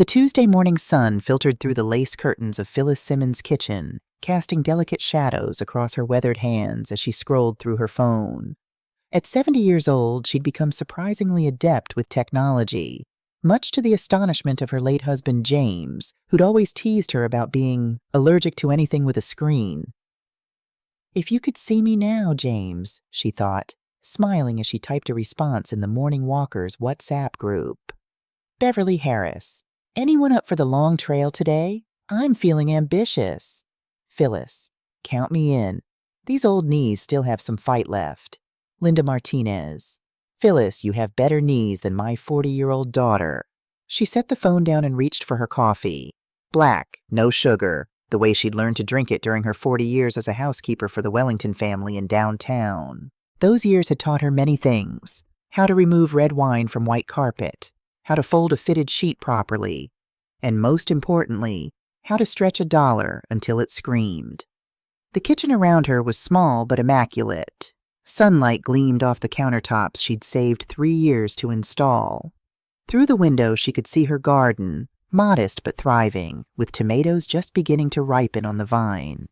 The Tuesday morning sun filtered through the lace curtains of Phyllis Simmons' kitchen, casting delicate shadows across her weathered hands as she scrolled through her phone. At 70 years old, she'd become surprisingly adept with technology, much to the astonishment of her late husband James, who'd always teased her about being allergic to anything with a screen. "If you could see me now, James," she thought, smiling as she typed a response in the Morning Walkers WhatsApp group. Beverly Harris. "Anyone up for the long trail today? I'm feeling ambitious." Phyllis. "Count me in. These old knees still have some fight left." Linda Martinez. "Phyllis, you have better knees than my 40-year-old daughter." She set the phone down and reached for her coffee. Black, no sugar, the way she'd learned to drink it during her 40 years as a housekeeper for the Wellington family in downtown. Those years had taught her many things: how to remove red wine from white carpet, how to fold a fitted sheet properly, and most importantly, how to stretch a dollar until it screamed. The kitchen around her was small but immaculate. Sunlight gleamed off the countertops she'd saved 3 years to install. Through the window she could see her garden, modest but thriving, with tomatoes just beginning to ripen on the vine.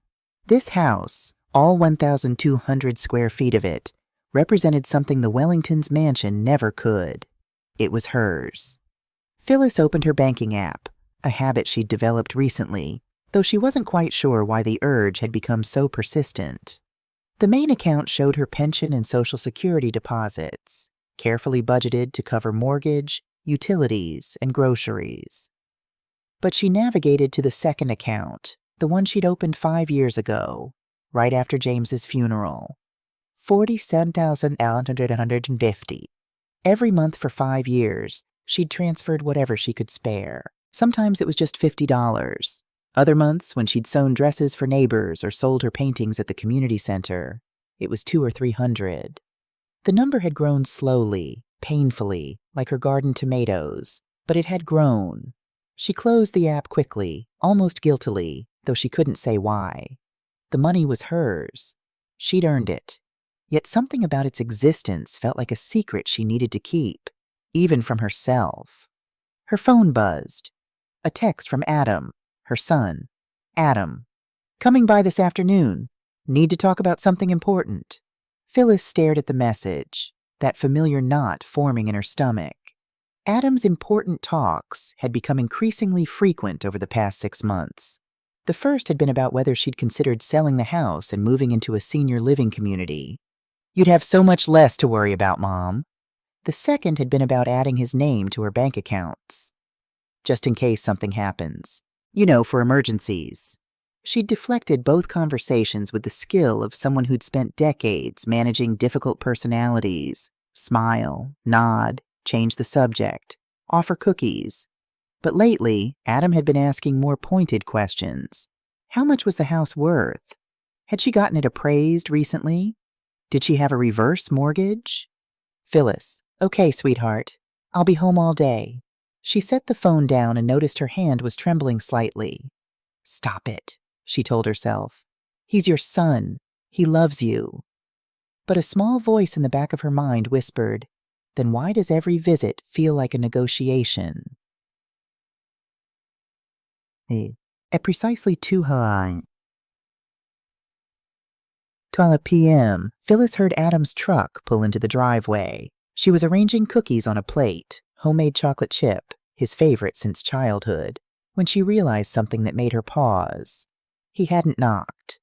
This house, all 1,200 square feet of it, represented something the Wellingtons' mansion never could. It was hers. Phyllis opened her banking app, a habit she'd developed recently, though she wasn't quite sure why the urge had become so persistent. The main account showed her pension and Social Security deposits, carefully budgeted to cover mortgage, utilities, and groceries. But she navigated to the second account, the one she'd opened 5 years ago, right after James's funeral. $47,850. Every month for 5 years, she'd transferred whatever she could spare. Sometimes it was just $50. Other months, when she'd sewn dresses for neighbors or sold her paintings at the community center, it was $200 or $300. The number had grown slowly, painfully, like her garden tomatoes, but it had grown. She closed the app quickly, almost guiltily, though she couldn't say why. The money was hers. She'd earned it. Yet something about its existence felt like a secret she needed to keep, even from herself. Her phone buzzed. A text from Adam, her son. "Adam, coming by this afternoon. Need to talk about something important." Phyllis stared at the message, that familiar knot forming in her stomach. Adam's important talks had become increasingly frequent over the past 6 months. The first had been about whether she'd considered selling the house and moving into a senior living community. "You'd have so much less to worry about, Mom." The second had been about adding his name to her bank accounts. "Just in case something happens. You know, for emergencies." She'd deflected both conversations with the skill of someone who'd spent decades managing difficult personalities. Smile, nod, change the subject, offer cookies. But lately, Adam had been asking more pointed questions. How much was the house worth? Had she gotten it appraised recently? Did she have a reverse mortgage? Phyllis. "Okay, sweetheart. I'll be home all day." She set the phone down and noticed her hand was trembling slightly. "Stop it," she told herself. "He's your son. He loves you." But a small voice in the back of her mind whispered, "Then why does every visit feel like a negotiation?" At precisely 2:00 p.m., Phyllis heard Adam's truck pull into the driveway. She was arranging cookies on a plate, homemade chocolate chip, his favorite since childhood, when she realized something that made her pause. He hadn't knocked.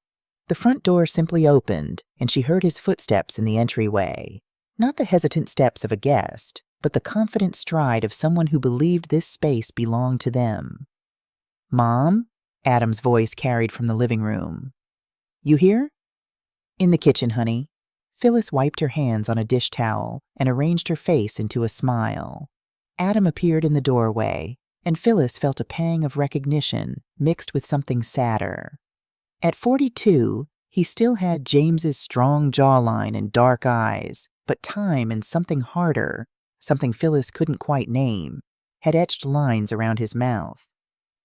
The front door simply opened, and she heard his footsteps in the entryway. Not the hesitant steps of a guest, but the confident stride of someone who believed this space belonged to them. "Mom?" Adam's voice carried from the living room. "You here?" "In the kitchen, honey." Phyllis wiped her hands on a dish towel and arranged her face into a smile. Adam appeared in the doorway, and Phyllis felt a pang of recognition mixed with something sadder. At 42, he still had James's strong jawline and dark eyes, but time and something harder, something Phyllis couldn't quite name, had etched lines around his mouth.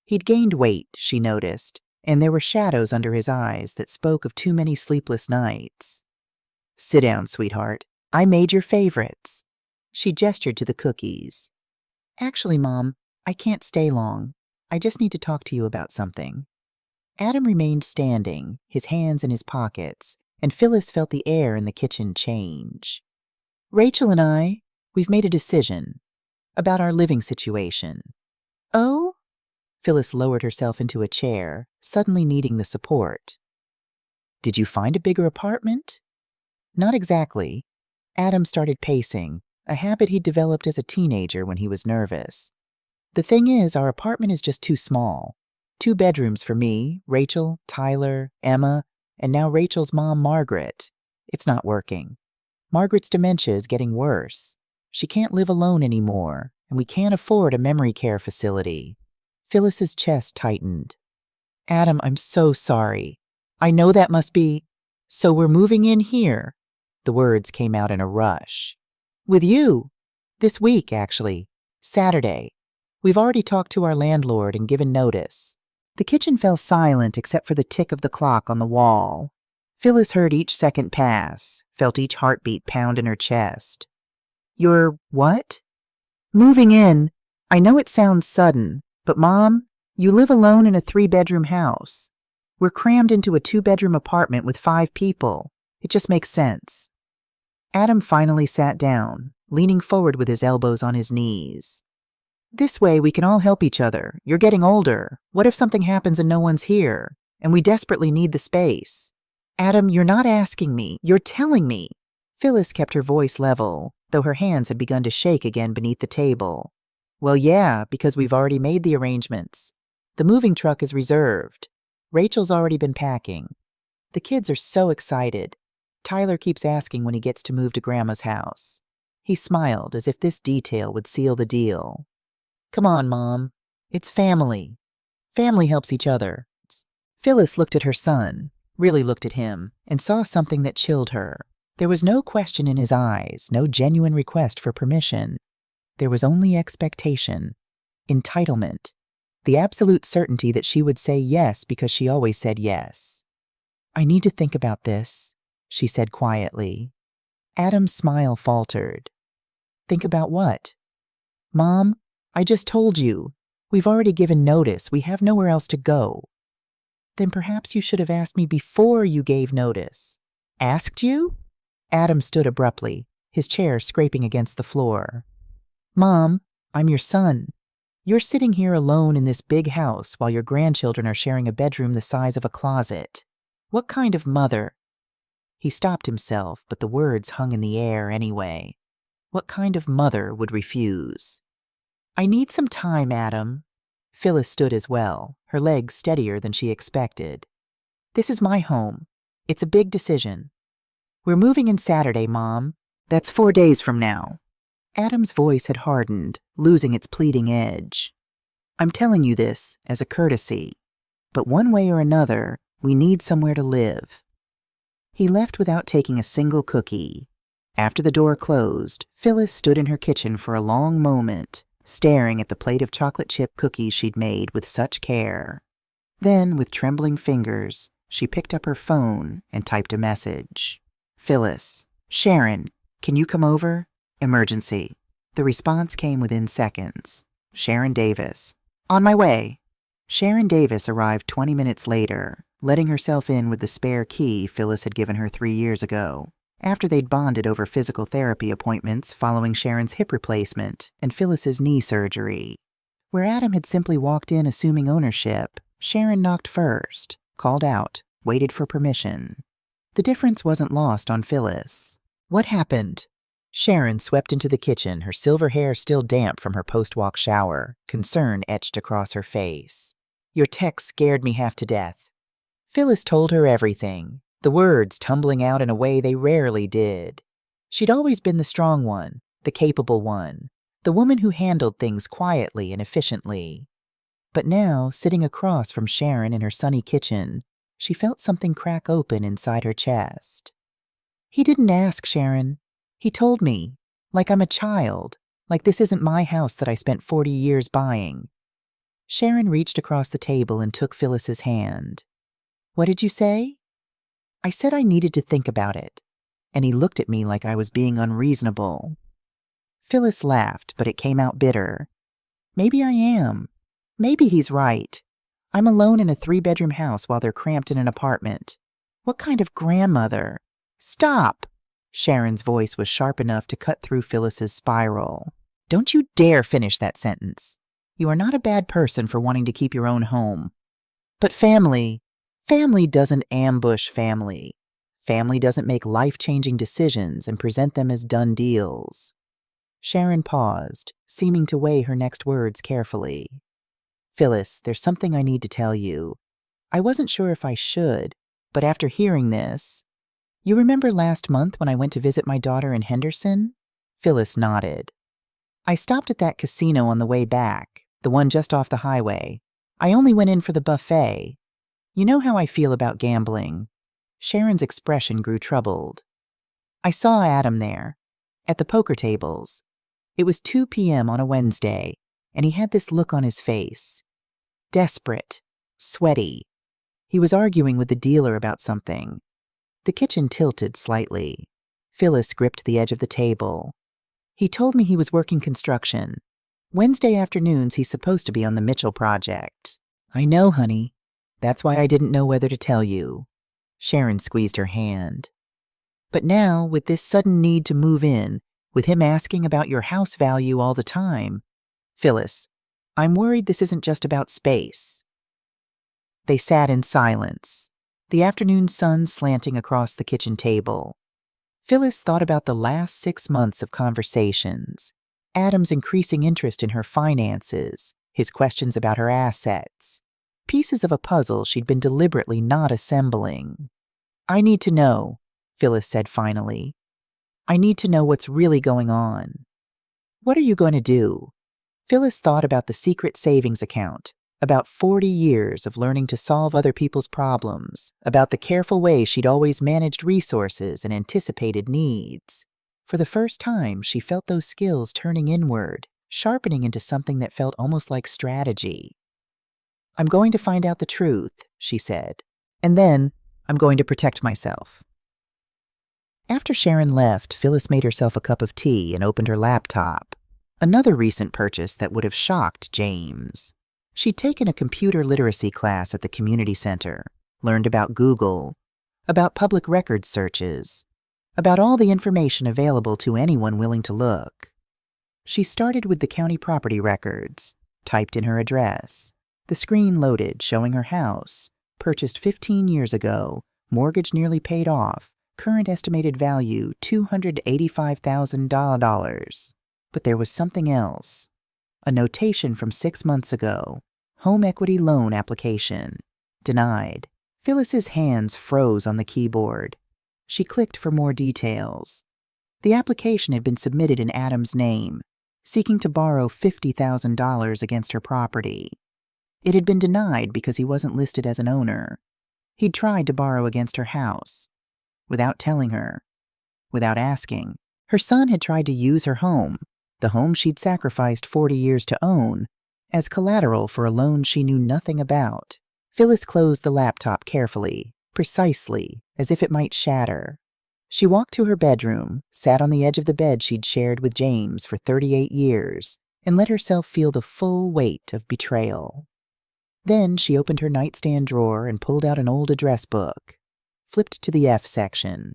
He'd gained weight, she noticed, and there were shadows under his eyes that spoke of too many sleepless nights. "Sit down, sweetheart. I made your favorites." She gestured to the cookies. "Actually, Mom, I can't stay long. I just need to talk to you about something. Adam remained standing, his hands in his pockets, and Phyllis felt the air in the kitchen change. Rachel and we've made a decision about our living situation. Oh? Phyllis lowered herself into a chair, suddenly needing the support. Did you find a bigger apartment? Not exactly. Adam started pacing, a habit he'd developed as a teenager when he was nervous. The thing is, our apartment is just too small. 2 bedrooms for me, Rachel, Tyler, Emma, and now Rachel's mom, Margaret. It's not working. Margaret's dementia is getting worse. She can't live alone anymore, and we can't afford a memory care facility. Phyllis's chest tightened. Adam, I'm so sorry. I know that must be... So we're moving in here. The words came out in a rush. With you. This week, actually. Saturday. We've already talked to our landlord and given notice. The kitchen fell silent except for the tick of the clock on the wall. Phyllis heard each second pass, felt each heartbeat pound in her chest. You're what? Moving in. I know it sounds sudden, but Mom, you live alone in a 3-bedroom house. We're crammed into a 2-bedroom apartment with 5 people. It just makes sense. Adam finally sat down, leaning forward with his elbows on his knees. This way we can all help each other. You're getting older. What if something happens and no one's here? And we desperately need the space. Adam, you're not asking me. You're telling me. Phyllis kept her voice level, though her hands had begun to shake again beneath the table. Well, yeah, because we've already made the arrangements. The moving truck is reserved. Rachel's already been packing. The kids are so excited. Tyler keeps asking when he gets to move to Grandma's house. He smiled as if this detail would seal the deal. Come on, Mom. It's family. Family helps each other. Phyllis looked at her son, really looked at him, and saw something that chilled her. There was no question in his eyes, no genuine request for permission. There was only expectation, entitlement, the absolute certainty that she would say yes because she always said yes. I need to think about this, she said quietly. Adam's smile faltered. Think about what? Mom, I just told you. We've already given notice. We have nowhere else to go. Then perhaps you should have asked me before you gave notice. Asked you? Adam stood abruptly, his chair scraping against the floor. Mom, I'm your son. You're sitting here alone in this big house while your grandchildren are sharing a bedroom the size of a closet. What kind of mother? He stopped himself, but the words hung in the air anyway. What kind of mother would refuse? I need some time, Adam. Phyllis stood as well, her legs steadier than she expected. This is my home. It's a big decision. We're moving in Saturday, Mom. That's 4 days from now. Adam's voice had hardened, losing its pleading edge. I'm telling you this as a courtesy, but one way or another, we need somewhere to live. He left without taking a single cookie. After the door closed, Phyllis stood in her kitchen for a long moment, staring at the plate of chocolate chip cookies she'd made with such care. Then, with trembling fingers, she picked up her phone and typed a message. Phyllis, Sharon, can you come over? Emergency. The response came within seconds. Sharon Davis. On my way. Sharon Davis arrived 20 minutes later, letting herself in with the spare key Phyllis had given her 3 years ago, after they'd bonded over physical therapy appointments following Sharon's hip replacement and Phyllis's knee surgery. Where Adam had simply walked in assuming ownership, Sharon knocked first, called out, waited for permission. The difference wasn't lost on Phyllis. What happened? Sharon swept into the kitchen, her silver hair still damp from her post-walk shower, concern etched across her face. Your text scared me half to death. Phyllis told her everything, the words tumbling out in a way they rarely did. She'd always been the strong one, the capable one, the woman who handled things quietly and efficiently. But now, sitting across from Sharon in her sunny kitchen, she felt something crack open inside her chest. He didn't ask, Sharon. He told me, like I'm a child, like this isn't my house that I spent 40 years buying. Sharon reached across the table and took Phyllis's hand. What did you say? I said I needed to think about it, and he looked at me like I was being unreasonable. Phyllis laughed, but it came out bitter. Maybe I am. Maybe he's right. I'm alone in a 3-bedroom house while they're cramped in an apartment. What kind of grandmother? Stop! Sharon's voice was sharp enough to cut through Phyllis's spiral. Don't you dare finish that sentence. You are not a bad person for wanting to keep your own home. But family doesn't ambush family. Family doesn't make life-changing decisions and present them as done deals. Sharon paused, seeming to weigh her next words carefully. Phyllis, there's something I need to tell you. I wasn't sure if I should, but after hearing this... You remember last month when I went to visit my daughter in Henderson? Phyllis nodded. I stopped at that casino on the way back, the one just off the highway. I only went in for the buffet. You know how I feel about gambling. Sharon's expression grew troubled. I saw Adam there, at the poker tables. It was 2 p.m. on a Wednesday, and he had this look on his face. Desperate, sweaty. He was arguing with the dealer about something. The kitchen tilted slightly. Phyllis gripped the edge of the table. He told me he was working construction. Wednesday afternoons he's supposed to be on the Mitchell project. I know, honey. That's why I didn't know whether to tell you. Sharon squeezed her hand. But now, with this sudden need to move in, with him asking about your house value all the time, Phyllis, I'm worried this isn't just about space. They sat in silence, the afternoon sun slanting across the kitchen table. Phyllis thought about the last 6 months of conversations, Adam's increasing interest in her finances, his questions about her assets, pieces of a puzzle she'd been deliberately not assembling. I need to know, Phyllis said finally. I need to know what's really going on. What are you going to do? Phyllis thought about the secret savings account, about 40 years of learning to solve other people's problems, about the careful way she'd always managed resources and anticipated needs. For the first time, she felt those skills turning inward, sharpening into something that felt almost like strategy. I'm going to find out the truth, she said, and then I'm going to protect myself. After Sharon left, Phyllis made herself a cup of tea and opened her laptop, another recent purchase that would have shocked James. She'd taken a computer literacy class at the community center, learned about Google, about public records searches, about all the information available to anyone willing to look. She started with the county property records, typed in her address. The screen loaded, showing her house, purchased 15 years ago, mortgage nearly paid off, current estimated value $285,000. But there was something else. A notation from 6 months ago. Home equity loan application. Denied. Phyllis's hands froze on the keyboard. She clicked for more details. The application had been submitted in Adam's name, seeking to borrow $50,000 against her property. It had been denied because he wasn't listed as an owner. He'd tried to borrow against her house. Without telling her. Without asking. Her son had tried to use her home, the home she'd sacrificed 40 years to own, as collateral for a loan she knew nothing about. Phyllis closed the laptop carefully, precisely, as if it might shatter. She walked to her bedroom, sat on the edge of the bed she'd shared with James for 38 years, and let herself feel the full weight of betrayal. Then she opened her nightstand drawer and pulled out an old address book. Flipped to the F section.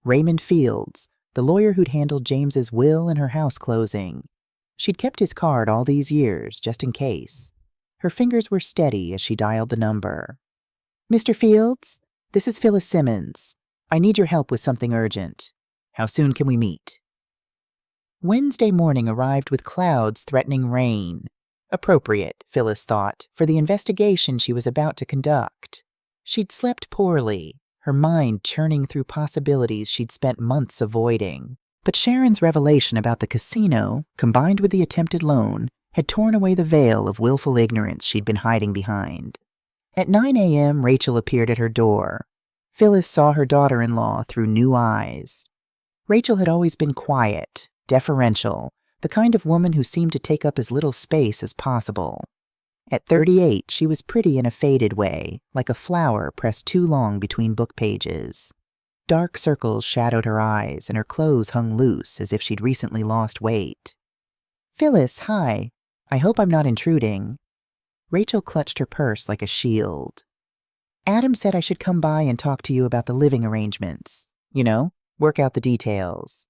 Raymond Fields, the lawyer who'd handled James's will and her house closing. She'd kept his card all these years, just in case. Her fingers were steady as she dialed the number. Mr. Fields, this is Phyllis Simmons. I need your help with something urgent. How soon can we meet? Wednesday morning arrived with clouds threatening rain. Appropriate, Phyllis thought, for the investigation she was about to conduct. She'd slept poorly, her mind churning through possibilities she'd spent months avoiding. But Sharon's revelation about the casino, combined with the attempted loan, had torn away the veil of willful ignorance she'd been hiding behind. At 9 a.m., Rachel appeared at her door. Phyllis saw her daughter-in-law through new eyes. Rachel had always been quiet, deferential, the kind of woman who seemed to take up as little space as possible. At 38, she was pretty in a faded way, like a flower pressed too long between book pages. Dark circles shadowed her eyes, and her clothes hung loose as if she'd recently lost weight. "Phyllis, hi. I hope I'm not intruding." Rachel clutched her purse like a shield. "Adam said I should come by and talk to you about the living arrangements. Work out the details."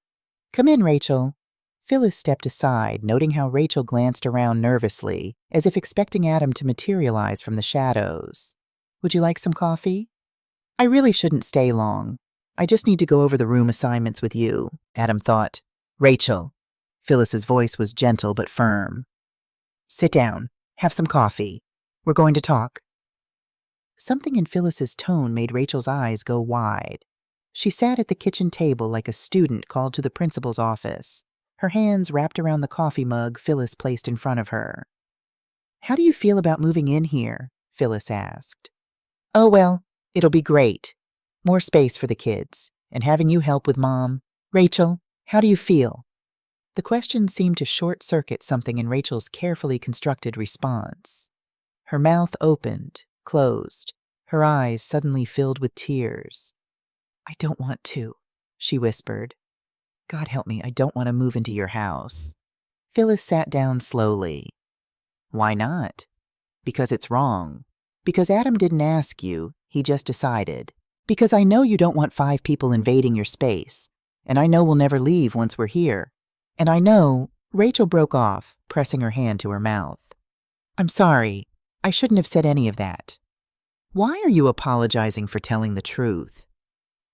"Come in, Rachel." Phyllis stepped aside, noting how Rachel glanced around nervously, as if expecting Adam to materialize from the shadows. "Would you like some coffee?" "I really shouldn't stay long. I just need to go over the room assignments with you," Adam thought. "Rachel." Phyllis's voice was gentle but firm. "Sit down. Have some coffee. We're going to talk." Something in Phyllis's tone made Rachel's eyes go wide. She sat at the kitchen table like a student called to the principal's office, her hands wrapped around the coffee mug Phyllis placed in front of her. "How do you feel about moving in here?" Phyllis asked. "Oh, well, it'll be great. More space for the kids, and having you help with Mom. Rachel, how do you feel?" The question seemed to short-circuit something in Rachel's carefully constructed response. Her mouth opened, closed, her eyes suddenly filled with tears. "I don't want to," she whispered. "God help me, I don't want to move into your house." Phyllis sat down slowly. "Why not?" "Because it's wrong. Because Adam didn't ask you, he just decided. Because I know you don't want 5 people invading your space, and I know we'll never leave once we're here. And I know—" Rachel broke off, pressing her hand to her mouth. "I'm sorry. I shouldn't have said any of that." "Why are you apologizing for telling the truth?"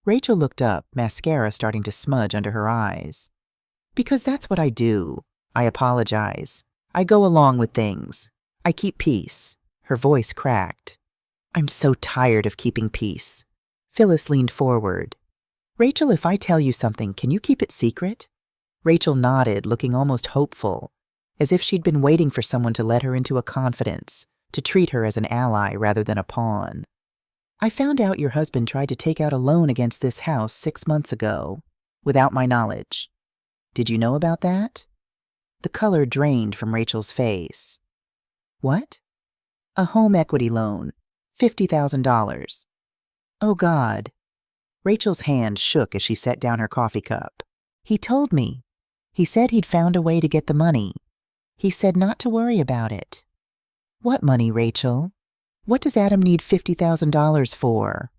Rachel looked up, mascara starting to smudge under her eyes. "Because that's what I do. I apologize. I go along with things. I keep peace." Her voice cracked. "I'm so tired of keeping peace." Phyllis leaned forward. "Rachel, if I tell you something, can you keep it secret?" Rachel nodded, looking almost hopeful, as if she'd been waiting for someone to let her into a confidence, to treat her as an ally rather than a pawn. "I found out your husband tried to take out a loan against this house 6 months ago, without my knowledge. Did you know about that?" The color drained from Rachel's face. "What?" "A home equity loan. $50,000. "Oh, God." Rachel's hand shook as she set down her coffee cup. "He told me. He said he'd found a way to get the money. He said not to worry about it." "What money, Rachel? What does Adam need $50,000 for?"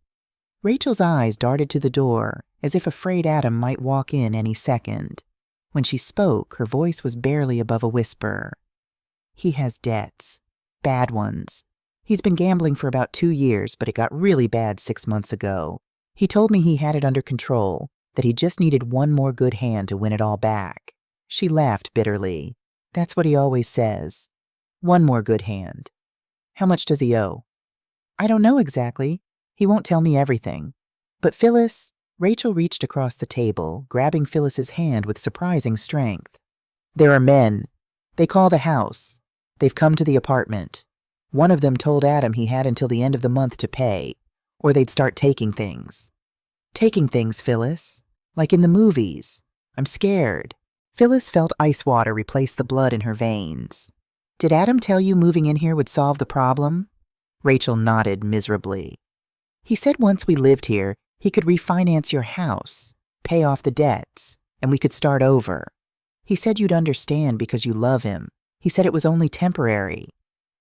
Rachel's eyes darted to the door, as if afraid Adam might walk in any second. When she spoke, her voice was barely above a whisper. "He has debts. Bad ones. He's been gambling for about 2 years, but it got really bad 6 months ago. He told me he had it under control, that he just needed one more good hand to win it all back." She laughed bitterly. "That's what he always says. One more good hand. How much does he owe?" "I don't know exactly. He won't tell me everything. But Phyllis—" Rachel reached across the table, grabbing Phyllis's hand with surprising strength. "There are men. They call the house. They've come to the apartment. One of them told Adam he had until the end of the month to pay, or they'd start taking things." "Taking things, Phyllis? Like in the movies. I'm scared." Phyllis felt ice water replace the blood in her veins. "Did Adam tell you moving in here would solve the problem?" Rachel nodded miserably. "He said once we lived here, he could refinance your house, pay off the debts, and we could start over. He said you'd understand because you love him. He said it was only temporary."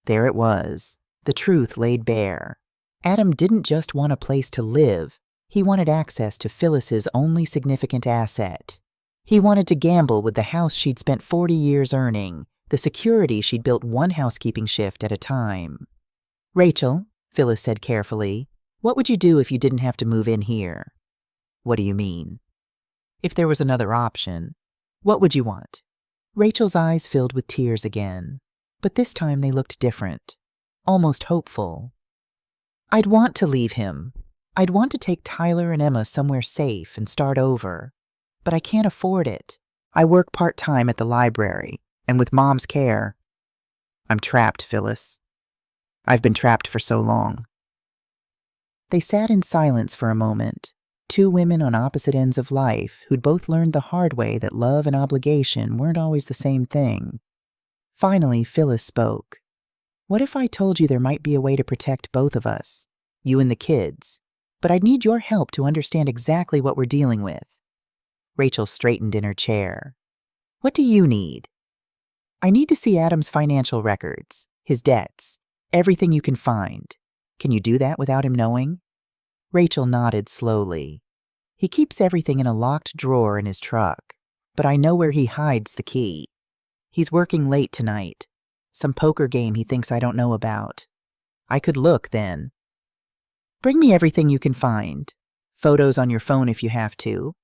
There it was, the truth laid bare. Adam didn't just want a place to live. He wanted access to Phyllis's only significant asset. He wanted to gamble with the house she'd spent 40 years earning, the security she'd built one housekeeping shift at a time. "Rachel," Phyllis said carefully, "what would you do if you didn't have to move in here?" "What do you mean?" "If there was another option, what would you want?" Rachel's eyes filled with tears again, but this time they looked different, almost hopeful. "I'd want to leave him. I'd want to take Tyler and Emma somewhere safe and start over. But I can't afford it. I work part-time at the library, and with Mom's care, I'm trapped, Phyllis. I've been trapped for so long." They sat in silence for a moment, 2 women on opposite ends of life who'd both learned the hard way that love and obligation weren't always the same thing. Finally, Phyllis spoke. "What if I told you there might be a way to protect both of us, you and the kids, but I'd need your help to understand exactly what we're dealing with?" Rachel straightened in her chair. "What do you need?" I need to see Adam's financial records, his debts, everything you can find. Can you do that without him knowing? Rachel nodded slowly. He keeps everything in a locked drawer in his truck, but I know where he hides the key. He's working late tonight. Some poker game he thinks I don't know about. I could look then. Bring me everything you can find. Photos on your phone if you have to.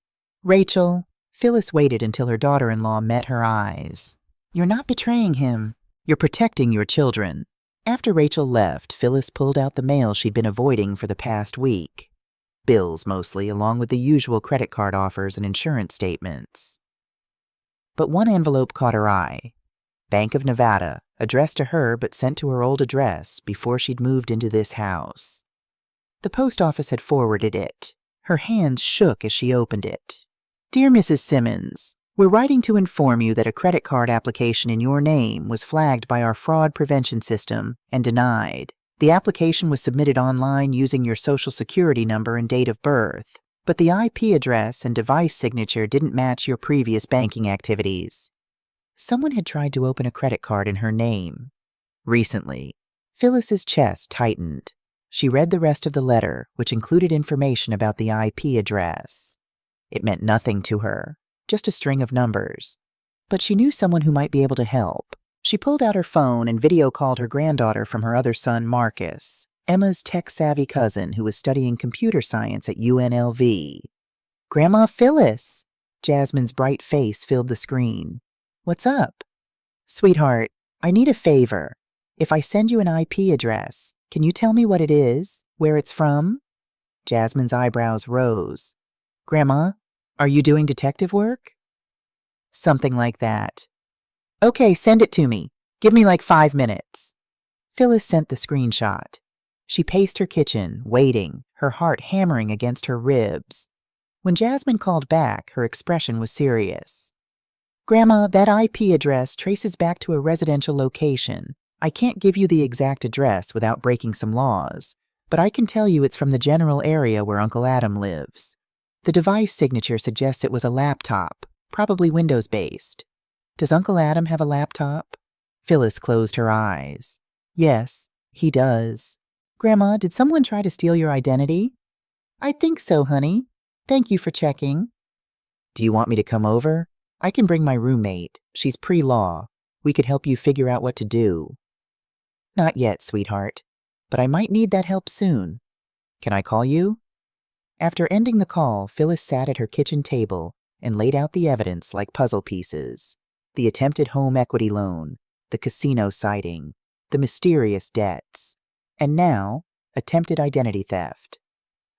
Rachel, Phyllis waited until her daughter-in-law met her eyes. You're not betraying him. You're protecting your children. After Rachel left, Phyllis pulled out the mail she'd been avoiding for the past week. Bills mostly, along with the usual credit card offers and insurance statements. But one envelope caught her eye. Bank of Nevada, addressed to her but sent to her old address before she'd moved into this house. The post office had forwarded it. Her hands shook as she opened it. Dear Mrs. Simmons, we're writing to inform you that a credit card application in your name was flagged by our fraud prevention system and denied. The application was submitted online using your social security number and date of birth, but the IP address and device signature didn't match your previous banking activities. Someone had tried to open a credit card in her name. Recently, Phyllis's chest tightened. She read the rest of the letter, which included information about the IP address. It meant nothing to her, just a string of numbers. But she knew someone who might be able to help. She pulled out her phone and video called her granddaughter from her other son, Marcus, Emma's tech-savvy cousin who was studying computer science at UNLV. Grandma Phyllis! Jasmine's bright face filled the screen. What's up? Sweetheart, I need a favor. If I send you an IP address, can you tell me what it is, where it's from? Jasmine's eyebrows rose. Grandma, are you doing detective work? Something like that. Okay, send it to me. Give me like 5 minutes. Phyllis sent the screenshot. She paced her kitchen, waiting, her heart hammering against her ribs. When Jasmine called back, her expression was serious. Grandma, that IP address traces back to a residential location. I can't give you the exact address without breaking some laws, but I can tell you it's from the general area where Uncle Adam lives. The device signature suggests it was a laptop, probably Windows-based. Does Uncle Adam have a laptop? Phyllis closed her eyes. Yes, he does. Grandma, did someone try to steal your identity? I think so, honey. Thank you for checking. Do you want me to come over? I can bring my roommate. She's pre-law. We could help you figure out what to do. Not yet, sweetheart, but I might need that help soon. Can I call you? After ending the call, Phyllis sat at her kitchen table and laid out the evidence like puzzle pieces. The attempted home equity loan, the casino sighting, the mysterious debts, and now, attempted identity theft.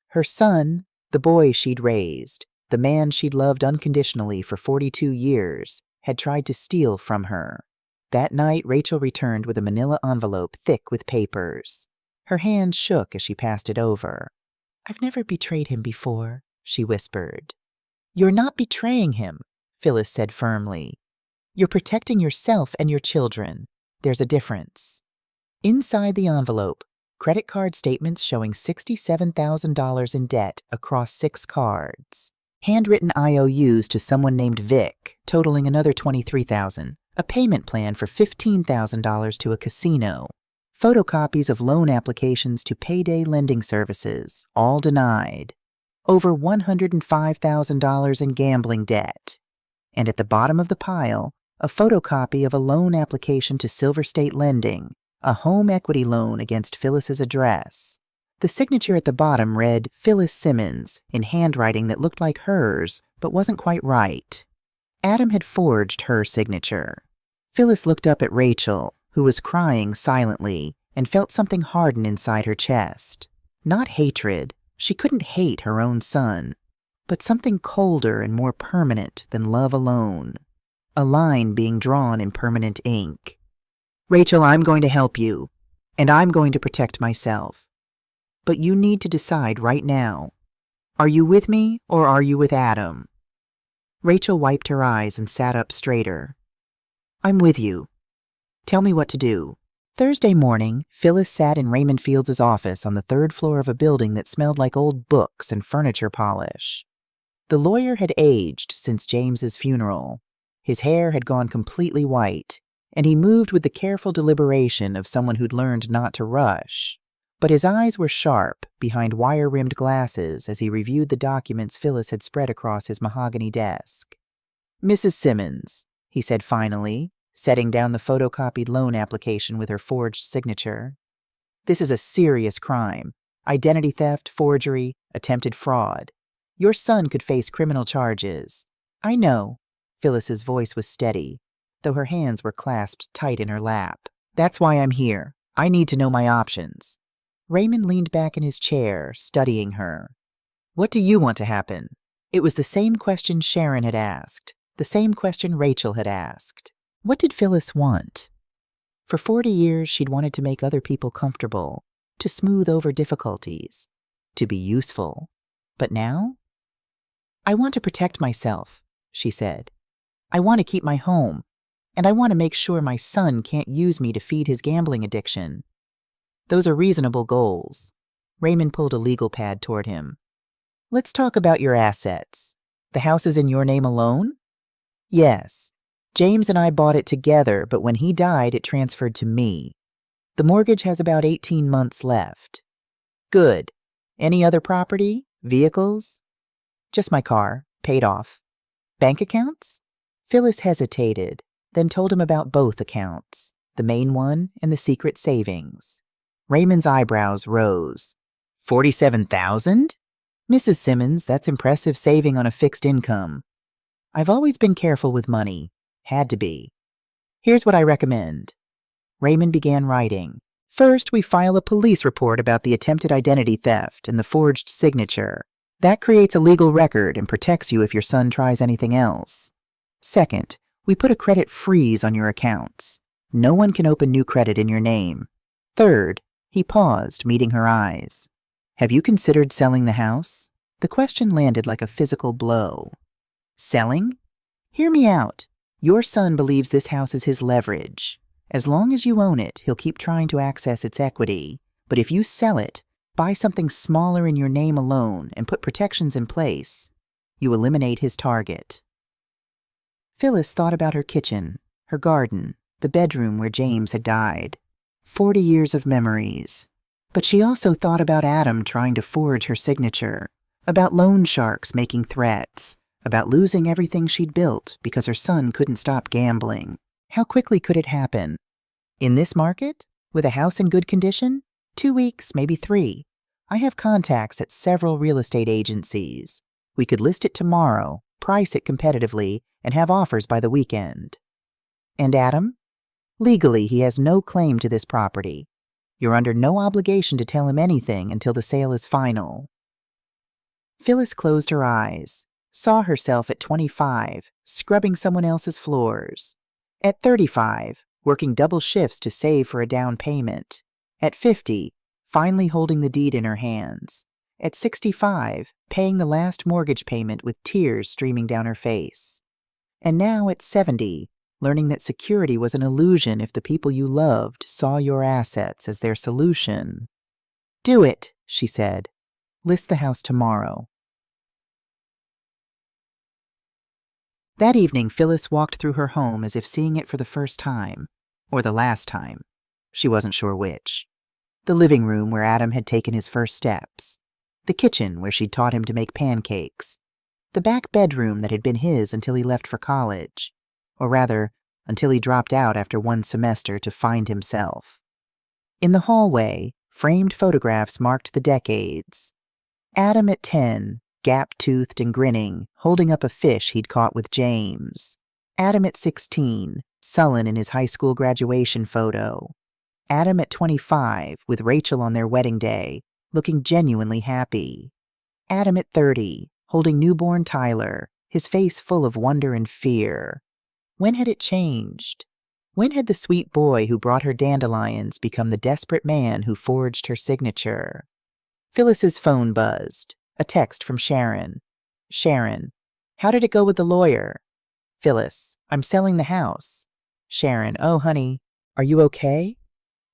Her son, the boy she'd raised, the man she'd loved unconditionally for 42 years, had tried to steal from her. That night, Rachel returned with a manila envelope thick with papers. Her hand shook as she passed it over. I've never betrayed him before, she whispered. You're not betraying him, Phyllis said firmly. You're protecting yourself and your children. There's a difference. Inside the envelope, credit card statements showing $67,000 in debt across 6 cards. Handwritten IOUs to someone named Vic, totaling another $23,000. A payment plan for $15,000 to a casino. Photocopies of loan applications to payday lending services, all denied. Over $105,000 in gambling debt. And at the bottom of the pile, a photocopy of a loan application to Silver State Lending, a home equity loan against Phyllis's address. The signature at the bottom read Phyllis Simmons in handwriting that looked like hers, but wasn't quite right. Adam had forged her signature. Phyllis looked up at Rachel, who was crying silently, and felt something harden inside her chest. Not hatred. She couldn't hate her own son, but something colder and more permanent than love alone. A line being drawn in permanent ink. Rachel, I'm going to help you, and I'm going to protect myself. But you need to decide right now. Are you with me or are you with Adam? Rachel wiped her eyes and sat up straighter. I'm with you. Tell me what to do. Thursday morning, Phyllis sat in Raymond Fields' office on the 3rd floor of a building that smelled like old books and furniture polish. The lawyer had aged since James's funeral. His hair had gone completely white, and he moved with the careful deliberation of someone who'd learned not to rush. But his eyes were sharp behind wire-rimmed glasses as he reviewed the documents Phyllis had spread across his mahogany desk. "Mrs. Simmons," he said finally, setting down the photocopied loan application with her forged signature. "This is a serious crime. Identity theft, forgery, attempted fraud. Your son could face criminal charges." "I know." Phyllis's voice was steady, though her hands were clasped tight in her lap. "That's why I'm here. I need to know my options." Raymond leaned back in his chair, studying her. "What do you want to happen?" It was the same question Sharon had asked, the same question Rachel had asked. What did Phyllis want? For 40 years, she'd wanted to make other people comfortable, to smooth over difficulties, to be useful. But now? "I want to protect myself," she said. "I want to keep my home, and I want to make sure my son can't use me to feed his gambling addiction." "Those are reasonable goals." Raymond pulled a legal pad toward him. "Let's talk about your assets. The house is in your name alone?" "Yes. James and I bought it together, but when he died, it transferred to me. The mortgage has about 18 months left." "Good. Any other property? Vehicles?" "Just my car, paid off." "Bank accounts?" Phyllis hesitated, then told him about both accounts, the main one and the secret savings. Raymond's eyebrows rose. 47,000? "Mrs. Simmons, that's impressive saving on a fixed income." "I've always been careful with money. Had to be. Here's what I recommend." Raymond began writing. "First, we file a police report about the attempted identity theft and the forged signature. That creates a legal record and protects you if your son tries anything else. Second, we put a credit freeze on your accounts. No one can open new credit in your name. Third," he paused, meeting her eyes, "have you considered selling the house?" The question landed like a physical blow. "Selling?" "Hear me out. Your son believes this house is his leverage. As long as you own it, he'll keep trying to access its equity. But if you sell it, buy something smaller in your name alone, and put protections in place, you eliminate his target." Phyllis thought about her kitchen, her garden, the bedroom where James had died. 40 years of memories. But she also thought about Adam trying to forge her signature, about loan sharks making threats, about losing everything she'd built because her son couldn't stop gambling. How quickly could it happen? In this market? With a house in good condition? 2 weeks, maybe 3. I have contacts at several real estate agencies. We could list it tomorrow, price it competitively, and have offers by the weekend. And Adam? Legally, he has no claim to this property. You're under no obligation to tell him anything until the sale is final. Phyllis closed her eyes, saw herself at 25, scrubbing someone else's floors. At 35, working double shifts to save for a down payment. At 50, finally holding the deed in her hands. At 65, paying the last mortgage payment with tears streaming down her face. And now at 70, learning that security was an illusion if the people you loved saw your assets as their solution. "Do it," she said. "List the house tomorrow." That evening, Phyllis walked through her home as if seeing it for the first time, or the last time. She wasn't sure which. The living room where Adam had taken his first steps. The kitchen where she'd taught him to make pancakes. The back bedroom that had been his until he left for college. Or rather, until he dropped out after 1 semester to find himself. In the hallway, framed photographs marked the decades. Adam at 10, gap-toothed and grinning, holding up a fish he'd caught with James. Adam at 16, sullen in his high school graduation photo. Adam at 25, with Rachel on their wedding day, looking genuinely happy. Adam at 30, holding newborn Tyler, his face full of wonder and fear. When had it changed? When had the sweet boy who brought her dandelions become the desperate man who forged her signature? Phyllis's phone buzzed. A text from Sharon. "Sharon, how did it go with the lawyer?" Phyllis, "I'm selling the house." Sharon, "Oh, honey, are you okay?"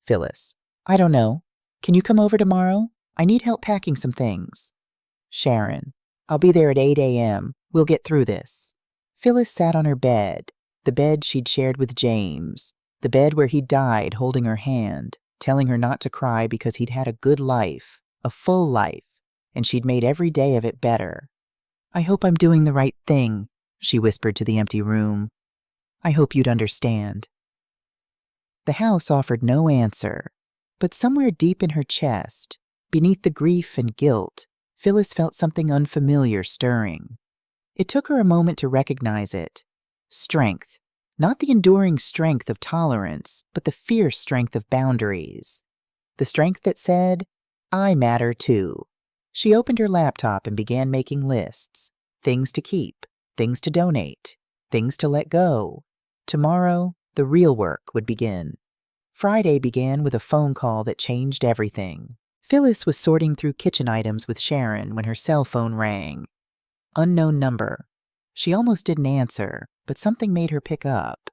Phyllis, "I don't know. Can you come over tomorrow? I need help packing some things." Sharon, "I'll be there at 8 a.m. We'll get through this." Phyllis sat on her bed, the bed she'd shared with James, The bed where he'd died holding her hand, telling her not to cry because he'd had a good life, a full life, and she'd made every day of it better. "I hope I'm doing the right thing," she whispered to the empty room. "I hope you'd understand." The house offered no answer, but somewhere deep in her chest, beneath the grief and guilt, Phyllis felt something unfamiliar stirring. It took her a moment to recognize it. Strength. Not the enduring strength of tolerance, but the fierce strength of boundaries. The strength that said, "I matter too." She opened her laptop and began making lists. Things to keep, things to donate, things to let go. Tomorrow, the real work would begin. Friday began with a phone call that changed everything. Phyllis was sorting through kitchen items with Sharon when her cell phone rang. Unknown number. She almost didn't answer, but something made her pick up.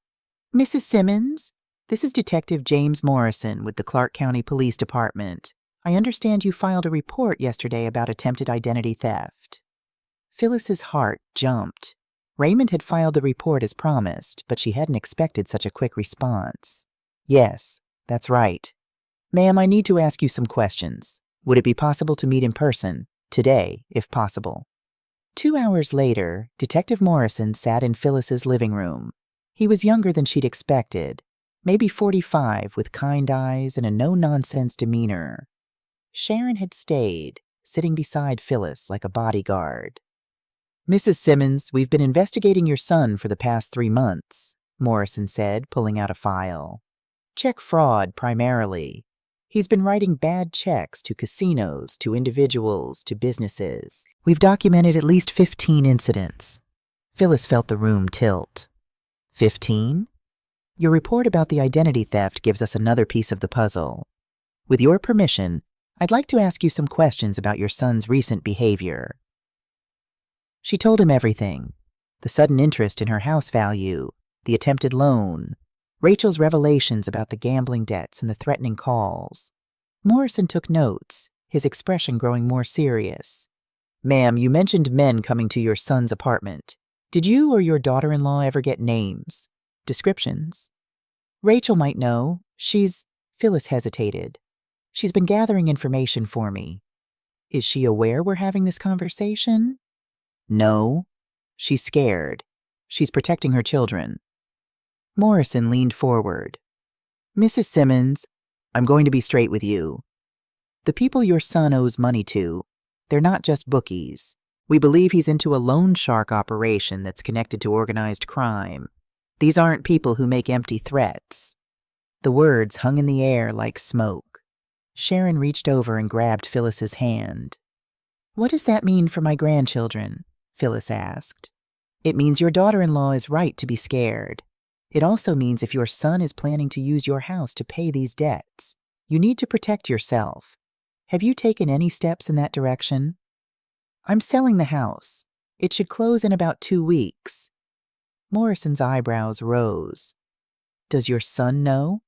"Mrs. Simmons? This is Detective James Morrison with the Clark County Police Department. I understand you filed a report yesterday about attempted identity theft." Phyllis's heart jumped. Raymond had filed the report as promised, but she hadn't expected such a quick response. "Yes, that's right. Ma'am, I need to ask you some questions. Would it be possible to meet in person? Today, if possible." 2 hours later, Detective Morrison sat in Phyllis's living room. He was younger than she'd expected, maybe 45, with kind eyes and a no-nonsense demeanor. Sharon had stayed, sitting beside Phyllis like a bodyguard. "Mrs. Simmons, we've been investigating your son for the past 3 months," Morrison said, pulling out a file. "Check fraud, primarily. He's been writing bad checks to casinos, to individuals, to businesses. We've documented at least 15 incidents." Phyllis felt the room tilt. 15? Your report about the identity theft gives us another piece of the puzzle. With your permission, I'd like to ask you some questions about your son's recent behavior. She told him everything. The sudden interest in her house value, the attempted loan, Rachel's revelations about the gambling debts and the threatening calls. Morrison took notes, his expression growing more serious. "Ma'am, you mentioned men coming to your son's apartment. Did you or your daughter-in-law ever get names? Descriptions?" "Rachel might know. Phyllis hesitated. "She's been gathering information for me." "Is she aware we're having this conversation?" "No. She's scared. She's protecting her children." Morrison leaned forward. "Mrs. Simmons, I'm going to be straight with you. The people your son owes money to, they're not just bookies. We believe he's into a loan shark operation that's connected to organized crime. These aren't people who make empty threats." The words hung in the air like smoke. Sharon reached over and grabbed Phyllis's hand. "What does that mean for my grandchildren?" Phyllis asked. "It means your daughter-in-law is right to be scared. It also means if your son is planning to use your house to pay these debts, you need to protect yourself. Have you taken any steps in that direction?" "I'm selling the house. It should close in about 2 weeks." Morrison's eyebrows rose. "Does your son know?"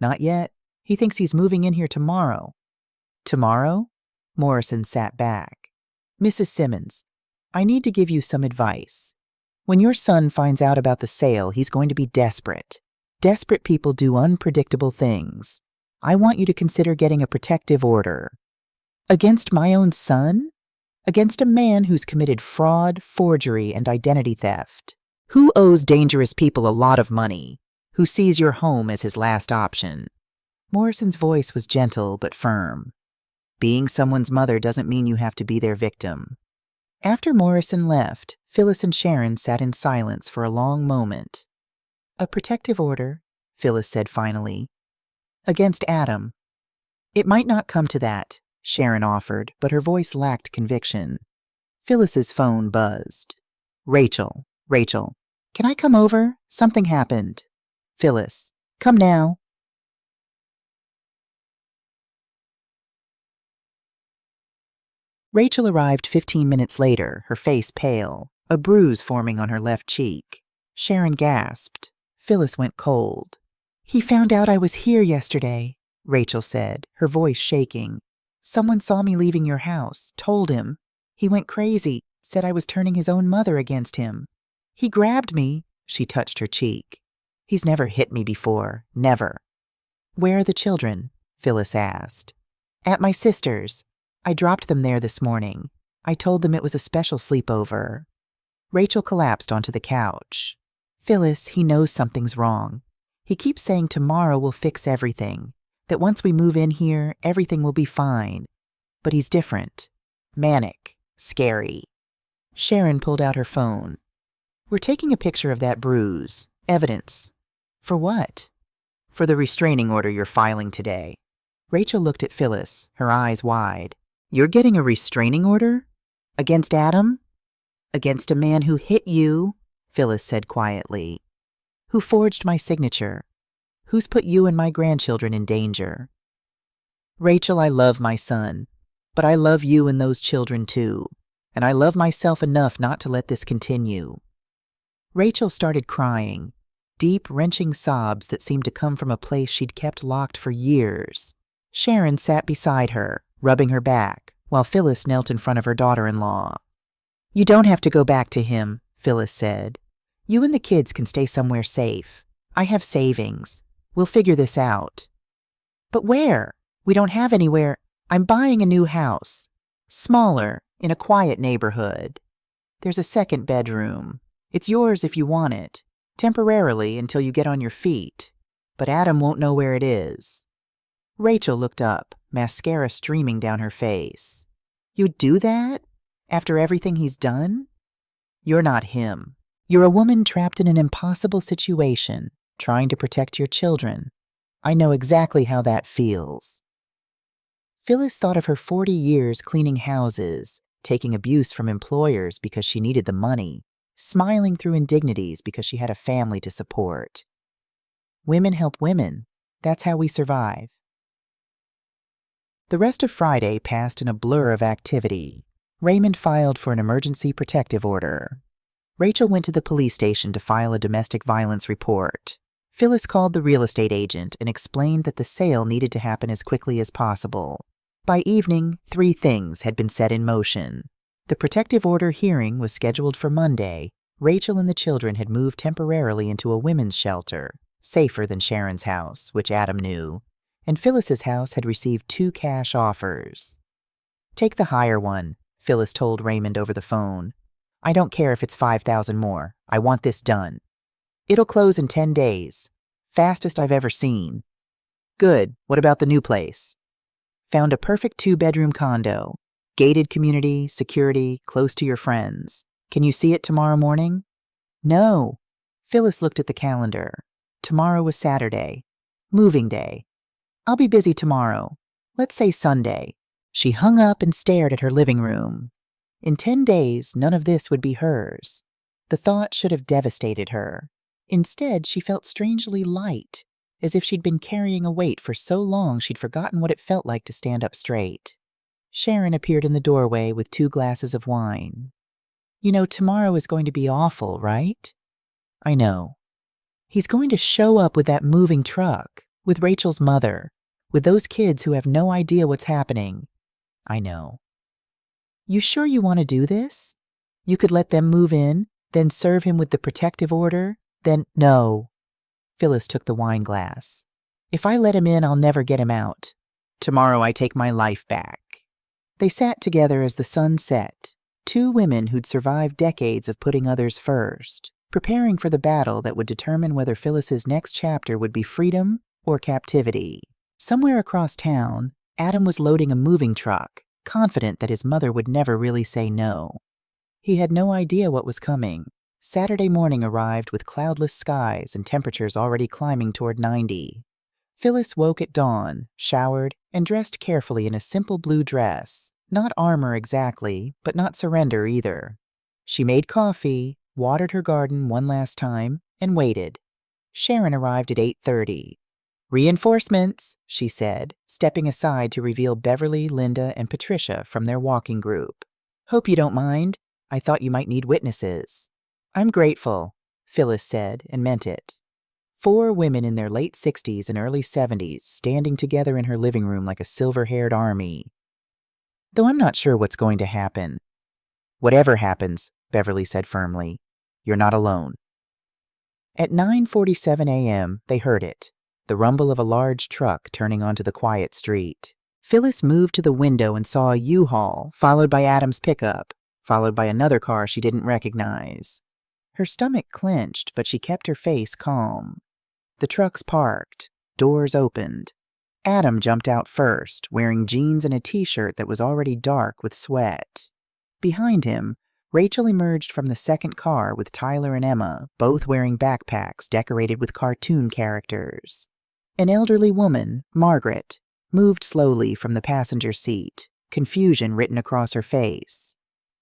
"Not yet. He thinks he's moving in here tomorrow." "Tomorrow?" Morrison sat back. "Mrs. Simmons, I need to give you some advice. When your son finds out about the sale, he's going to be desperate. Desperate people do unpredictable things. I want you to consider getting a protective order." "Against my own son? Against a man who's committed fraud, forgery, and identity theft? Who owes dangerous people a lot of money? Who sees your home as his last option?" Morrison's voice was gentle but firm. "Being someone's mother doesn't mean you have to be their victim." After Morrison left, Phyllis and Sharon sat in silence for a long moment. "A protective order," Phyllis said finally. "Against Adam." "It might not come to that," Sharon offered, but her voice lacked conviction. Phyllis's phone buzzed. Rachel, can I come over? Something happened." Phyllis, "Come now." Rachel arrived 15 minutes later, her face pale, a bruise forming on her left cheek. Sharon gasped. Phyllis went cold. "He found out I was here yesterday," Rachel said, her voice shaking. "Someone saw me leaving your house, told him. He went crazy, said I was turning his own mother against him. He grabbed me," she touched her cheek. He's never hit me before. Never. Where are the children? Phyllis asked. At my sister's. I dropped them there this morning. I told them it was a special sleepover. Rachel collapsed onto the couch. Phyllis, he knows something's wrong. He keeps saying tomorrow will fix everything, that once we move in here, everything will be fine. But he's different. Manic. Scary. Sharon pulled out her phone. We're taking a picture of that bruise. Evidence. For what? For the restraining order you're filing today. Rachel looked at Phyllis, her eyes wide. You're getting a restraining order? Against Adam? Against a man who hit you, Phyllis said quietly. Who forged my signature? Who's put you and my grandchildren in danger? Rachel, I love my son, but I love you and those children too, and I love myself enough not to let this continue. Rachel started crying, deep, wrenching sobs that seemed to come from a place she'd kept locked for years. Sharon sat beside her, rubbing her back, while Phyllis knelt in front of her daughter-in-law. You don't have to go back to him, Phyllis said. You and the kids can stay somewhere safe. I have savings. We'll figure this out. But where? We don't have anywhere. I'm buying a new house. Smaller, in a quiet neighborhood. There's a second bedroom. It's yours if you want it. Temporarily until you get on your feet. But Adam won't know where it is. Rachel looked up, mascara streaming down her face. You'd do that? After everything he's done? You're not him. You're a woman trapped in an impossible situation, trying to protect your children. I know exactly how that feels. Phyllis thought of her 40 years cleaning houses, taking abuse from employers because she needed the money, smiling through indignities because she had a family to support. Women help women. That's how we survive. The rest of Friday passed in a blur of activity. Raymond filed for an emergency protective order. Rachel went to the police station to file a domestic violence report. Phyllis called the real estate agent and explained that the sale needed to happen as quickly as possible. By evening, 3 things had been set in motion. The protective order hearing was scheduled for Monday. Rachel and the children had moved temporarily into a women's shelter, safer than Sharon's house, which Adam knew, and Phyllis's house had received 2 cash offers. Take the higher one, Phyllis told Raymond over the phone. I don't care if it's $5,000 more. I want this done. It'll close in 10 days. Fastest I've ever seen. Good. What about the new place? Found a perfect 2-bedroom condo. Gated community, security, close to your friends. Can you see it tomorrow morning? No. Phyllis looked at the calendar. Tomorrow was Saturday. Moving day. I'll be busy tomorrow. Let's say Sunday. She hung up and stared at her living room. In 10 days, none of this would be hers. The thought should have devastated her. Instead, she felt strangely light, as if she'd been carrying a weight for so long she'd forgotten what it felt like to stand up straight. Sharon appeared in the doorway with 2 glasses of wine. You know, tomorrow is going to be awful, right? I know. He's going to show up with that moving truck, with Rachel's mother, with those kids who have no idea what's happening. I know. You sure you want to do this? You could let them move in, then serve him with the protective order, then— No. Phyllis took the wine glass. If I let him in, I'll never get him out. Tomorrow I take my life back. They sat together as the sun set, 2 women who'd survived decades of putting others first, preparing for the battle that would determine whether Phyllis's next chapter would be freedom or captivity. Somewhere across town, Adam was loading a moving truck, confident that his mother would never really say no. He had no idea what was coming. Saturday morning arrived with cloudless skies and temperatures already climbing toward 90. Phyllis woke at dawn, showered, and dressed carefully in a simple blue dress. Not armor exactly, but not surrender either. She made coffee, watered her garden one last time, and waited. Sharon arrived at 8:30. Reinforcements, she said, stepping aside to reveal Beverly, Linda, and Patricia from their walking group. Hope you don't mind. I thought you might need witnesses. I'm grateful, Phyllis said, and meant it. 4 women in their late 60s and early 70s standing together in her living room like a silver-haired army. Though I'm not sure what's going to happen. Whatever happens, Beverly said firmly, you're not alone. At 9:47 a.m., they heard it, the rumble of a large truck turning onto the quiet street. Phyllis moved to the window and saw a U-Haul, followed by Adam's pickup, followed by another car she didn't recognize. Her stomach clenched, but she kept her face calm. The trucks parked. Doors opened. Adam jumped out first, wearing jeans and a t-shirt that was already dark with sweat. Behind him, Rachel emerged from the second car with Tyler and Emma, both wearing backpacks decorated with cartoon characters. An elderly woman, Margaret, moved slowly from the passenger seat, confusion written across her face.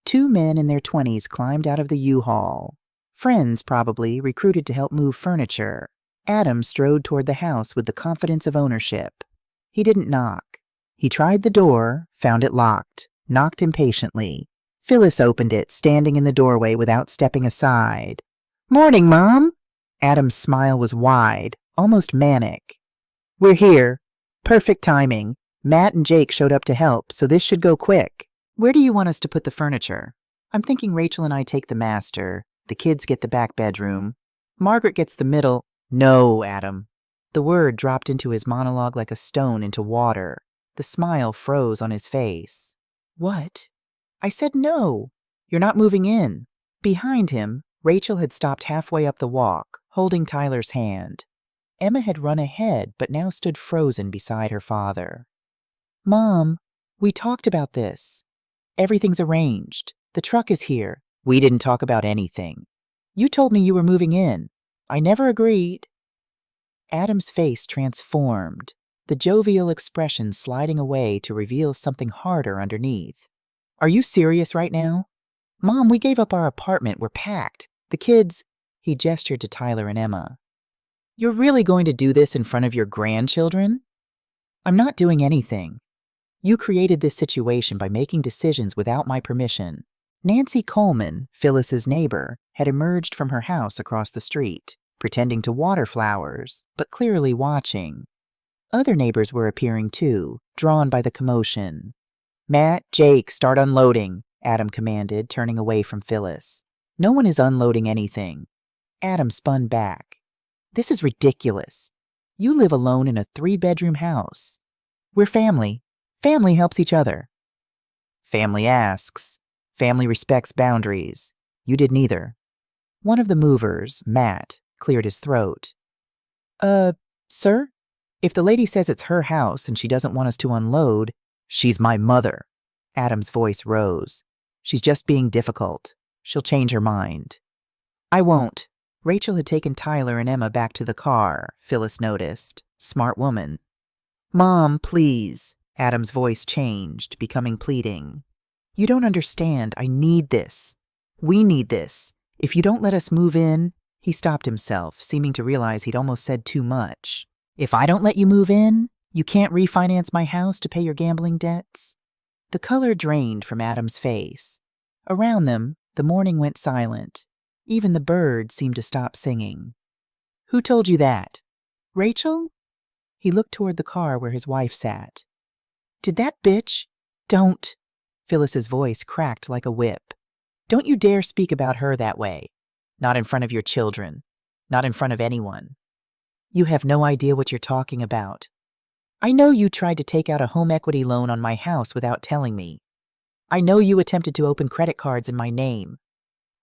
Two men in their 20s climbed out of the U-Haul. Friends, probably, recruited to help move furniture. Adam strode toward the house with the confidence of ownership. He didn't knock. He tried the door, found it locked, knocked impatiently. Phyllis opened it, standing in the doorway without stepping aside. "Morning, Mom!" Adam's smile was wide, almost manic. "We're here. Perfect timing. Matt and Jake showed up to help, so this should go quick. Where do you want us to put the furniture?" "I'm thinking Rachel and I take the master. The kids get the back bedroom. Margaret gets the middle." "No, Adam." The word dropped into his monologue like a stone into water. The smile froze on his face. "What?" "I said no. You're not moving in." Behind him, Rachel had stopped halfway up the walk, holding Tyler's hand. Emma had run ahead, but now stood frozen beside her father. "Mom, we talked about this. Everything's arranged. The truck is here." "We didn't talk about anything. You told me you were moving in. I never agreed." Adam's face transformed, the jovial expression sliding away to reveal something harder underneath. "Are you serious right now? Mom, we gave up our apartment. We're packed. The kids—" He gestured to Tyler and Emma. "You're really going to do this in front of your grandchildren?" "I'm not doing anything. You created this situation by making decisions without my permission." Nancy Coleman, Phyllis's neighbor, had emerged from her house across the street, pretending to water flowers, but clearly watching. Other neighbors were appearing too, drawn by the commotion. "Matt, Jake, start unloading," Adam commanded, turning away from Phyllis. "No one is unloading anything." Adam spun back. "This is ridiculous. You live alone in a 3-bedroom house. We're family. Family helps each other." "Family asks. Family respects boundaries. You did neither." One of the movers, Matt, cleared his throat. Sir? If the lady says it's her house and she doesn't want us to unload..." "She's my mother." Adam's voice rose. "She's just being difficult. She'll change her mind." "I won't." Rachel had taken Tyler and Emma back to the car, Phyllis noticed. Smart woman. "Mom, please." Adam's voice changed, becoming pleading. "You don't understand. I need this. We need this. If you don't let us move in..." He stopped himself, seeming to realize he'd almost said too much. "If I don't let you move in, you can't refinance my house to pay your gambling debts?" The color drained from Adam's face. Around them, the morning went silent. Even the birds seemed to stop singing. "Who told you that?" "Rachel?" He looked toward the car where his wife sat. "Did that bitch..." "Don't." Phyllis's voice cracked like a whip. "Don't you dare speak about her that way. Not in front of your children. Not in front of anyone. You have no idea what you're talking about. I know you tried to take out a home equity loan on my house without telling me. I know you attempted to open credit cards in my name.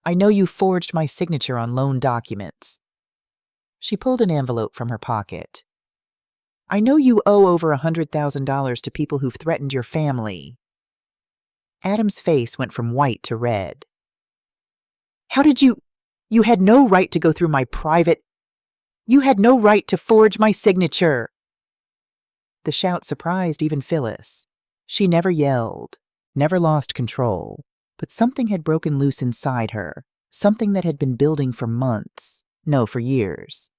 I know you forged my signature on loan documents." She pulled an envelope from her pocket. "I know you owe over $100,000 to people who've threatened your family." Adam's face went from white to red. "How did you... You had no right to go through my private... You had no right to forge my signature." The shout surprised even Phyllis. She never yelled, never lost control, but something had broken loose inside her, something that had been building for months, no, for years.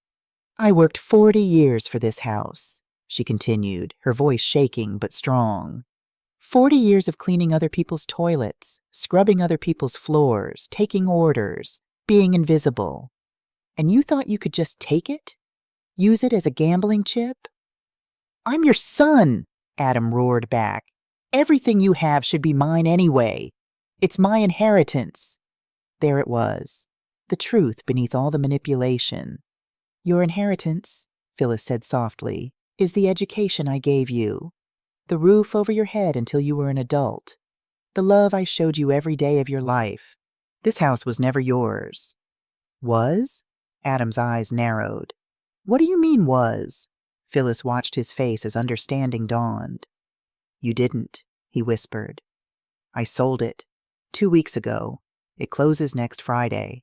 "I worked 40 years for this house," she continued, her voice shaking but strong. 40 years of cleaning other people's toilets, scrubbing other people's floors, taking orders, being invisible. And you thought you could just take it? Use it as a gambling chip? "I'm your son," Adam roared back. "Everything you have should be mine anyway. It's my inheritance." There it was. the truth beneath all the manipulation. Your inheritance, Phyllis said softly, is the education I gave you. The roof over your head until you were an adult. The love I showed you every day of your life. This house was never yours. Was? Adam's eyes narrowed. What do you mean, was? Phyllis watched his face as understanding dawned. You didn't, he whispered. I sold it 2 weeks ago. It closes next Friday.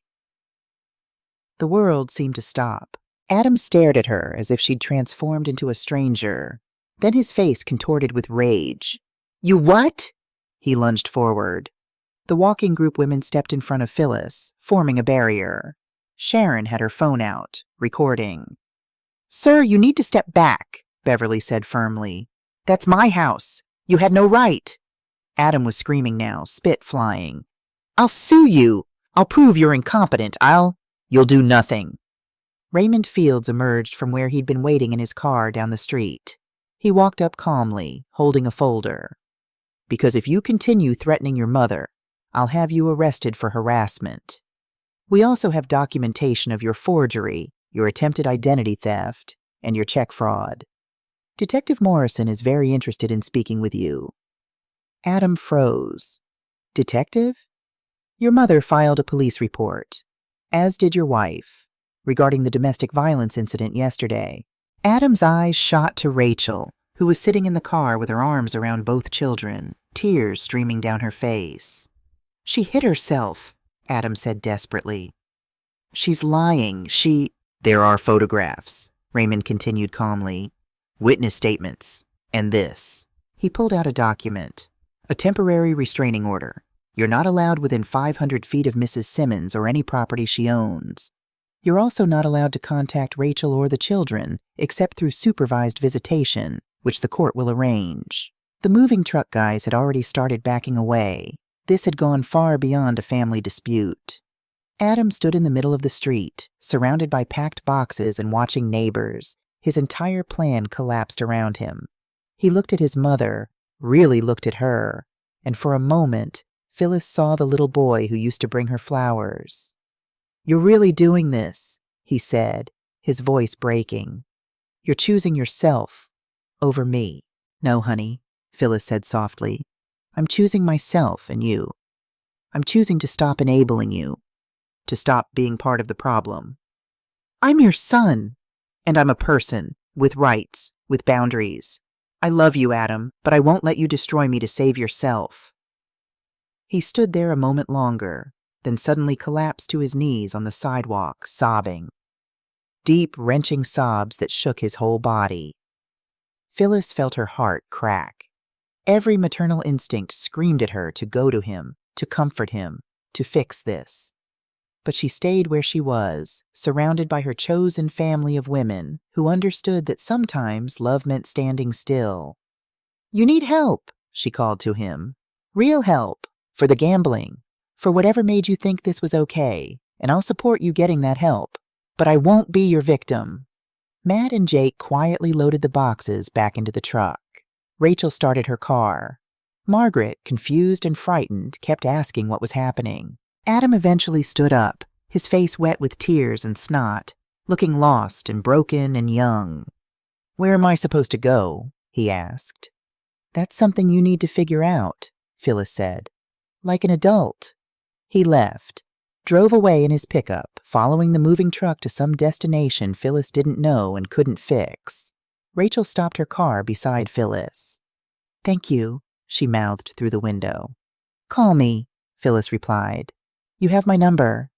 The world seemed to stop. Adam stared at her as if she'd transformed into a stranger. Then his face contorted with rage. You what? He lunged forward. The walking group women stepped in front of Phyllis, forming a barrier. Sharon had her phone out, recording. Sir, you need to step back, Beverly said firmly. That's my house. You had no right. Adam was screaming now, spit flying. I'll sue you. I'll prove you're incompetent. You'll do nothing. Raymond Fields emerged from where he'd been waiting in his car down the street. He walked up calmly, holding a folder. Because if you continue threatening your mother, I'll have you arrested for harassment. We also have documentation of your forgery, your attempted identity theft, and your check fraud. Detective Morrison is very interested in speaking with you. Adam froze. Detective? Your mother filed a police report, as did your wife, regarding the domestic violence incident yesterday. Adam's eyes shot to Rachel, who was sitting in the car with her arms around both children, tears streaming down her face. She hit herself, Adam said desperately. She's lying. There are photographs, Raymond continued calmly. Witness statements. And this. He pulled out a document. A temporary restraining order. You're not allowed within 500 feet of Mrs. Simmons or any property she owns. You're also not allowed to contact Rachel or the children, except through supervised visitation, which the court will arrange. The moving truck guys had already started backing away. This had gone far beyond a family dispute. Adam stood in the middle of the street, surrounded by packed boxes and watching neighbors. His entire plan collapsed around him. He looked at his mother, really looked at her, and for a moment, Phyllis saw the little boy who used to bring her flowers. You're really doing this, he said, his voice breaking. You're choosing yourself over me. No, honey, Phyllis said softly. I'm choosing myself and you. I'm choosing to stop enabling you, to stop being part of the problem. I'm your son, and I'm a person, with rights, with boundaries. I love you, Adam, but I won't let you destroy me to save yourself. He stood there a moment longer, then suddenly collapsed to his knees on the sidewalk, sobbing. Deep, wrenching sobs that shook his whole body. Phyllis felt her heart crack. Every maternal instinct screamed at her to go to him, to comfort him, to fix this. But she stayed where she was, surrounded by her chosen family of women who understood that sometimes love meant standing still. You need help, she called to him. Real help, for the gambling, for whatever made you think this was okay, and I'll support you getting that help. But I won't be your victim. Matt and Jake quietly loaded the boxes back into the truck. Rachel started her car. Margaret, confused and frightened, kept asking what was happening. Adam eventually stood up, his face wet with tears and snot, looking lost and broken and young. Where am I supposed to go? He asked. That's something you need to figure out, Phyllis said. Like an adult. He left, drove away in his pickup, following the moving truck to some destination Phyllis didn't know and couldn't fix. Rachel stopped her car beside Phyllis. Thank you, she mouthed through the window. Call me, Phyllis replied. You have my number.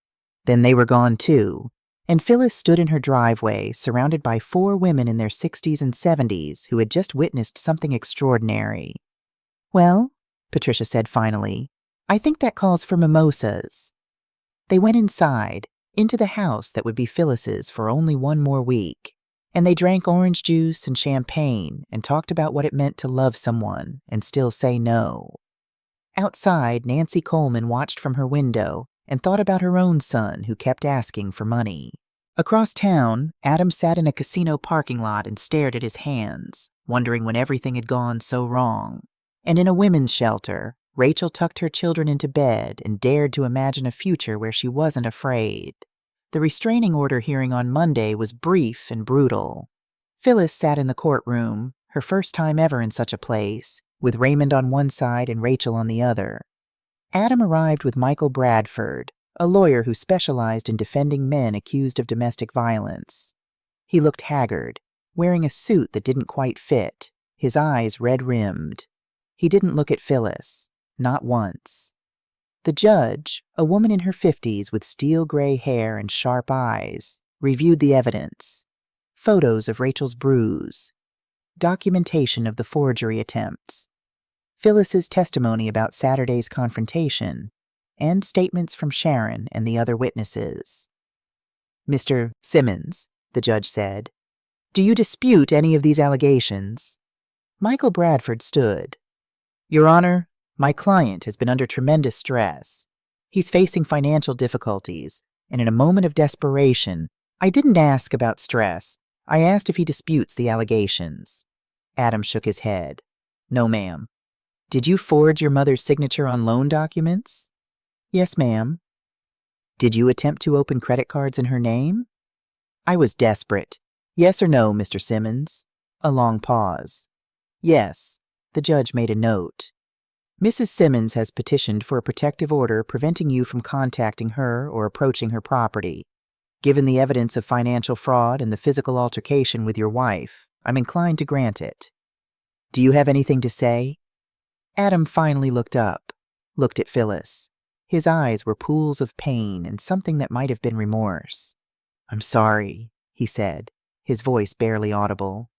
Then they were gone too, and Phyllis stood in her driveway, surrounded by 4 women in their 60s and 70s who had just witnessed something extraordinary. Well, Patricia said finally, I think that calls for mimosas. They went inside, into the house that would be Phyllis's for only 1 more week, and they drank orange juice and champagne and talked about what it meant to love someone and still say no. Outside, Nancy Coleman watched from her window and thought about her own son who kept asking for money. Across town, Adam sat in a casino parking lot and stared at his hands, wondering when everything had gone so wrong. And in a women's shelter, Rachel tucked her children into bed and dared to imagine a future where she wasn't afraid. The restraining order hearing on Monday was brief and brutal. Phyllis sat in the courtroom, her first time ever in such a place, with Raymond on one side and Rachel on the other. Adam arrived with Michael Bradford, a lawyer who specialized in defending men accused of domestic violence. He looked haggard, wearing a suit that didn't quite fit, his eyes red-rimmed. He didn't look at Phyllis, not once. The judge, a woman in her 50s with steel-gray hair and sharp eyes, reviewed the evidence. Photos of Rachel's bruise, documentation of the forgery attempts, Phyllis's testimony about Saturday's confrontation, and statements from Sharon and the other witnesses. "Mr. Simmons," the judge said, "do you dispute any of these allegations?" Michael Bradford stood. "Your Honor, my client has been under tremendous stress. He's facing financial difficulties, and in a moment of desperation, I didn't ask about stress. I asked if he disputes the allegations." Adam shook his head. "No, ma'am." "Did you forge your mother's signature on loan documents?" "Yes, ma'am." "Did you attempt to open credit cards in her name?" "I was desperate. Yes or no, Mr. Simmons?" A long pause. "Yes." The judge made a note. "Mrs. Simmons has petitioned for a protective order preventing you from contacting her or approaching her property. Given the evidence of financial fraud and the physical altercation with your wife, I'm inclined to grant it. Do you have anything to say?" Adam finally looked up, looked at Phyllis. His eyes were pools of pain and something that might have been remorse. "I'm sorry," he said, his voice barely audible.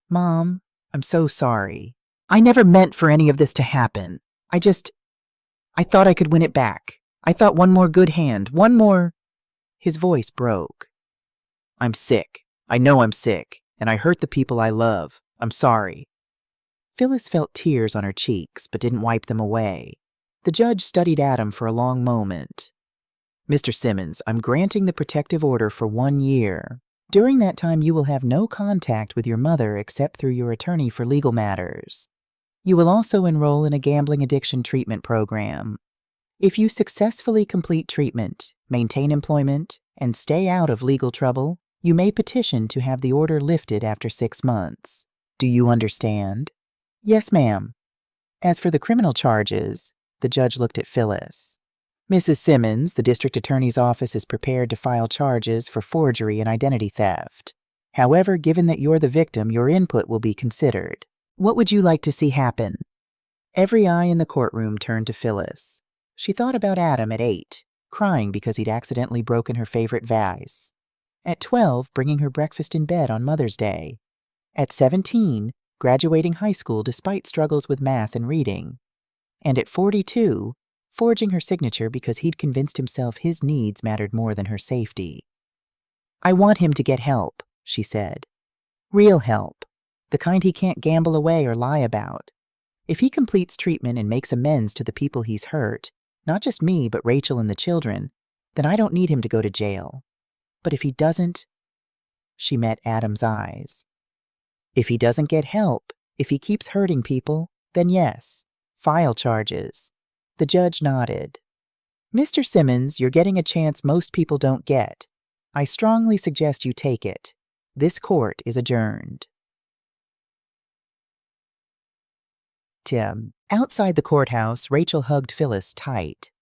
"Mom, I'm so sorry. I never meant for any of this to happen. I thought I could win it back. I thought one more good hand, one more—" His voice broke. "I'm sick. I know I'm sick, and I hurt the people I love. I'm sorry." Phyllis felt tears on her cheeks, but didn't wipe them away. The judge studied Adam for a long moment. "Mr. Simmons, I'm granting the protective order for 1 year. During that time, you will have no contact with your mother except through your attorney for legal matters. You will also enroll in a gambling addiction treatment program. If you successfully complete treatment, maintain employment, and stay out of legal trouble, you may petition to have the order lifted after 6 months. Do you understand?" "Yes, ma'am." As for the criminal charges, the judge looked at Phyllis. "Mrs. Simmons, the district attorney's office is prepared to file charges for forgery and identity theft. However, given that you're the victim, your input will be considered. What would you like to see happen?" Every eye in the courtroom turned to Phyllis. She thought about Adam at 8, crying because he'd accidentally broken her favorite vase. At 12, bringing her breakfast in bed on Mother's Day. At 17, graduating high school despite struggles with math and reading. And at 42, forging her signature because he'd convinced himself his needs mattered more than her safety. "I want him to get help," she said. "Real help. The kind he can't gamble away or lie about. If he completes treatment and makes amends to the people he's hurt, not just me, but Rachel and the children, then I don't need him to go to jail. But if he doesn't—" She met Adam's eyes. "If he doesn't get help, if he keeps hurting people, then yes, file charges." The judge nodded. "Mr. Simmons, you're getting a chance most people don't get. I strongly suggest you take it. This court is adjourned." Outside the courthouse, Rachel hugged Phyllis tight.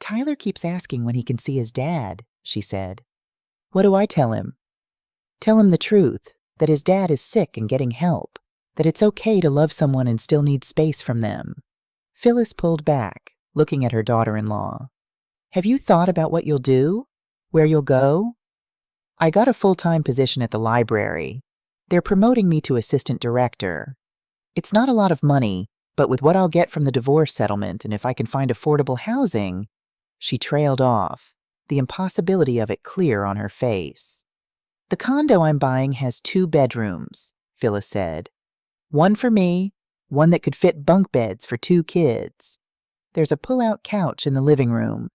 "Tyler keeps asking when he can see his dad," she said. "What do I tell him?" "Tell him the truth, that his dad is sick and getting help, that it's okay to love someone and still need space from them." Phyllis pulled back, looking at her daughter-in-law. "Have you thought about what you'll do? Where you'll go?" "I got a full-time position at the library. They're promoting me to assistant director. It's not a lot of money, but with what I'll get from the divorce settlement and if I can find affordable housing—" She trailed off, the impossibility of it clear on her face. "The condo I'm buying has 2 bedrooms, Phyllis said. One for me, one that could fit bunk beds for 2 kids. There's a pull-out couch in the living room.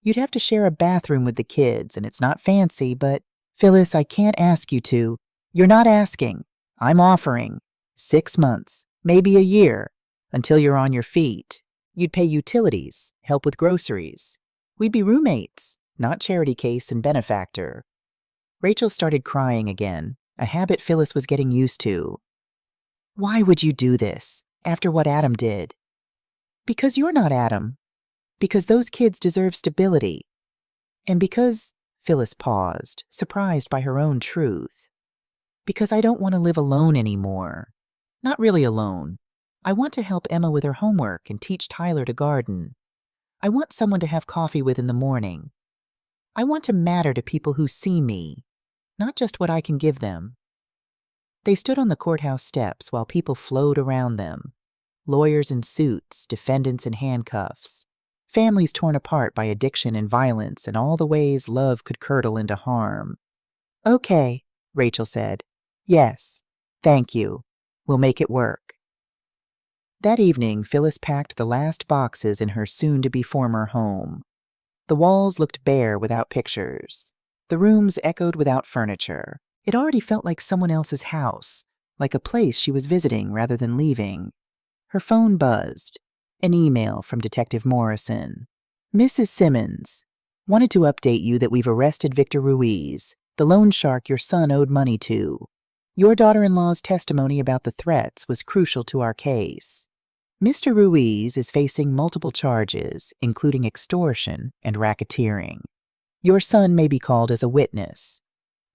You'd have to share a bathroom with the kids, and it's not fancy, but—" "Phyllis, I can't ask you to." "You're not asking. I'm offering. 6 months, maybe a year, until you're on your feet. You'd pay utilities, help with groceries. We'd be roommates, not charity case and benefactor. Rachel started crying again, a habit Phyllis was getting used to. Why would you do this, after what Adam did? Because you're not Adam. Because those kids deserve stability. And because, Phyllis paused, surprised by her own truth. Because I don't want to live alone anymore. Not really alone. I want to help Emma with her homework and teach Tyler to garden. I want someone to have coffee with in the morning. I want to matter to people who see me, not just what I can give them. They stood on the courthouse steps while people flowed around them. Lawyers in suits, defendants in handcuffs, families torn apart by addiction and violence and all the ways love could curdle into harm. Okay, Rachel said. Yes, thank you. We'll make it work. That evening, Phyllis packed the last boxes in her soon-to-be former home. The walls looked bare without pictures. The rooms echoed without furniture. It already felt like someone else's house, like a place she was visiting rather than leaving. Her phone buzzed. An email from Detective Morrison. Mrs. Simmons, wanted to update you that we've arrested Victor Ruiz, the loan shark your son owed money to. Your daughter-in-law's testimony about the threats was crucial to our case. Mr. Ruiz is facing multiple charges, including extortion and racketeering. Your son may be called as a witness.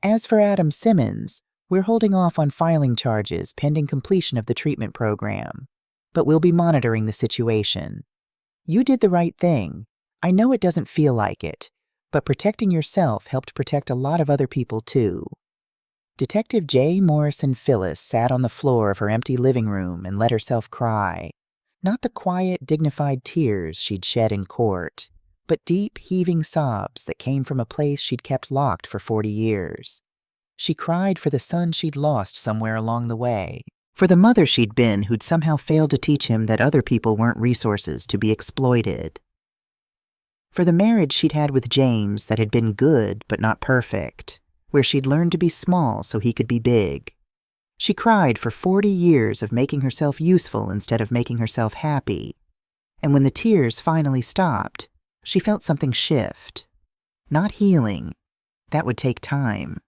As for Adam Simmons, we're holding off on filing charges pending completion of the treatment program, but we'll be monitoring the situation. You did the right thing. I know it doesn't feel like it, but protecting yourself helped protect a lot of other people too. Detective J. Morrison Phyllis sat on the floor of her empty living room and let herself cry. Not the quiet, dignified tears she'd shed in court, but deep, heaving sobs that came from a place she'd kept locked for 40 years. She cried for the son she'd lost somewhere along the way, for the mother she'd been who'd somehow failed to teach him that other people weren't resources to be exploited. For the marriage she'd had with James that had been good but not perfect, where she'd learned to be small so he could be big. She cried for 40 years of making herself useful instead of making herself happy. And when the tears finally stopped, she felt something shift. Not healing. That would take time.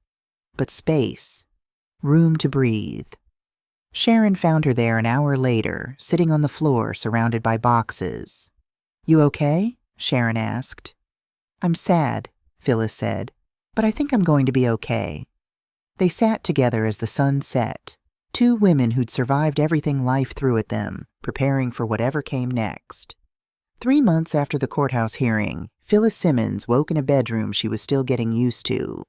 But space. Room to breathe. Sharon found her there an hour later, sitting on the floor surrounded by boxes. You okay? Sharon asked. I'm sad, Phyllis said, but I think I'm going to be okay. They sat together as the sun set, two women who'd survived everything life threw at them, preparing for whatever came next. 3 months after the courthouse hearing, Phyllis Simmons woke in a bedroom she was still getting used to.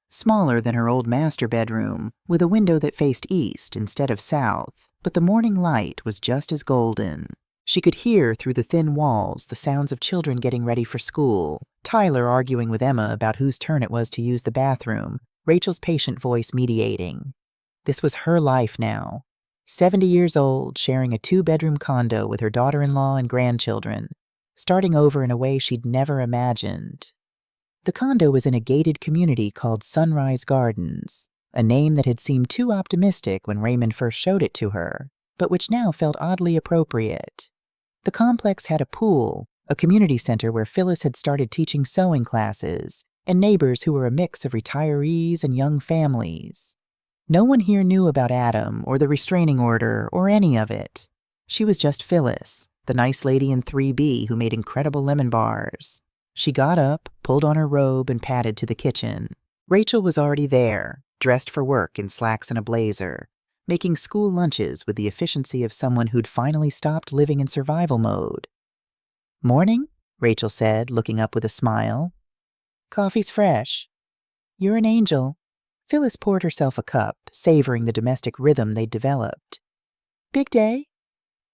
Smaller than her old master bedroom, with a window that faced east instead of south, but the morning light was just as golden. She could hear through the thin walls the sounds of children getting ready for school, Tyler arguing with Emma about whose turn it was to use the bathroom, Rachel's patient voice mediating. This was her life now. 70 years old, sharing a 2-bedroom condo with her daughter-in-law and grandchildren, starting over in a way she'd never imagined. The condo was in a gated community called Sunrise Gardens, a name that had seemed too optimistic when Raymond first showed it to her, but which now felt oddly appropriate. The complex had a pool, a community center where Phyllis had started teaching sewing classes, and neighbors who were a mix of retirees and young families. No one here knew about Adam or the restraining order or any of it. She was just Phyllis, the nice lady in 3B who made incredible lemon bars. She got up, pulled on her robe, and padded to the kitchen. Rachel was already there, dressed for work in slacks and a blazer, making school lunches with the efficiency of someone who'd finally stopped living in survival mode. Morning, Rachel said, looking up with a smile. Coffee's fresh. You're an angel. Phyllis poured herself a cup, savoring the domestic rhythm they'd developed. Big day?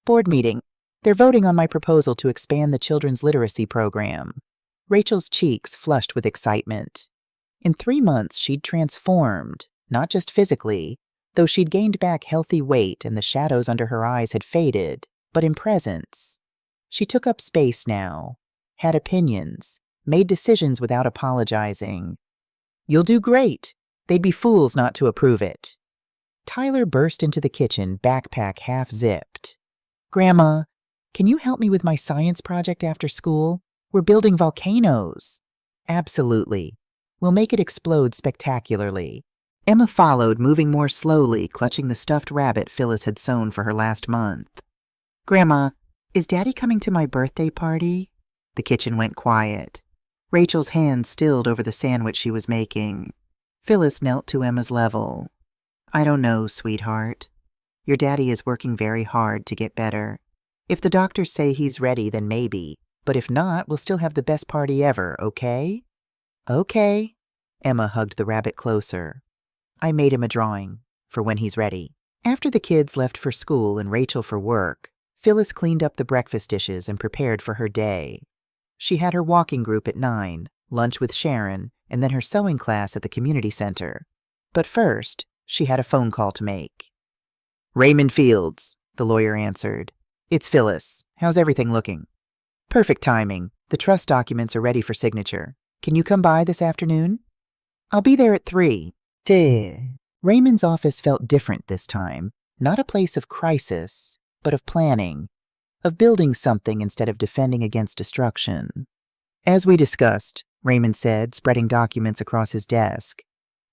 Board meeting. They're voting on my proposal to expand the children's literacy program. Rachel's cheeks flushed with excitement. In 3 months, she'd transformed, not just physically, though she'd gained back healthy weight and the shadows under her eyes had faded, but in presence. She took up space now, had opinions, made decisions without apologizing. You'll do great. They'd be fools not to approve it. Tyler burst into the kitchen, backpack half-zipped. Grandma, Can you help me with my science project after school? We're building volcanoes. Absolutely. We'll make it explode spectacularly. Emma followed, moving more slowly, clutching the stuffed rabbit Phyllis had sewn for her last month. Grandma, is Daddy coming to my birthday party? The kitchen went quiet. Rachel's hand stilled over the sandwich she was making. Phyllis knelt to Emma's level. I don't know, sweetheart. Your daddy is working very hard to get better. If the doctors say he's ready, then maybe. But if not, we'll still have the best party ever, okay? Okay. Emma hugged the rabbit closer. I made him a drawing for when he's ready. After the kids left for school and Rachel for work, Phyllis cleaned up the breakfast dishes and prepared for her day. She had her walking group at 9, lunch with Sharon, and then her sewing class at the community center. But first, she had a phone call to make. Raymond Fields, the lawyer answered. It's Phyllis. How's everything looking? Perfect timing. The trust documents are ready for signature. Can you come by this afternoon? I'll be there at 3. Raymond's office felt different this time. Not a place of crisis, but of planning. Of building something instead of defending against destruction. As we discussed, Raymond said, spreading documents across his desk,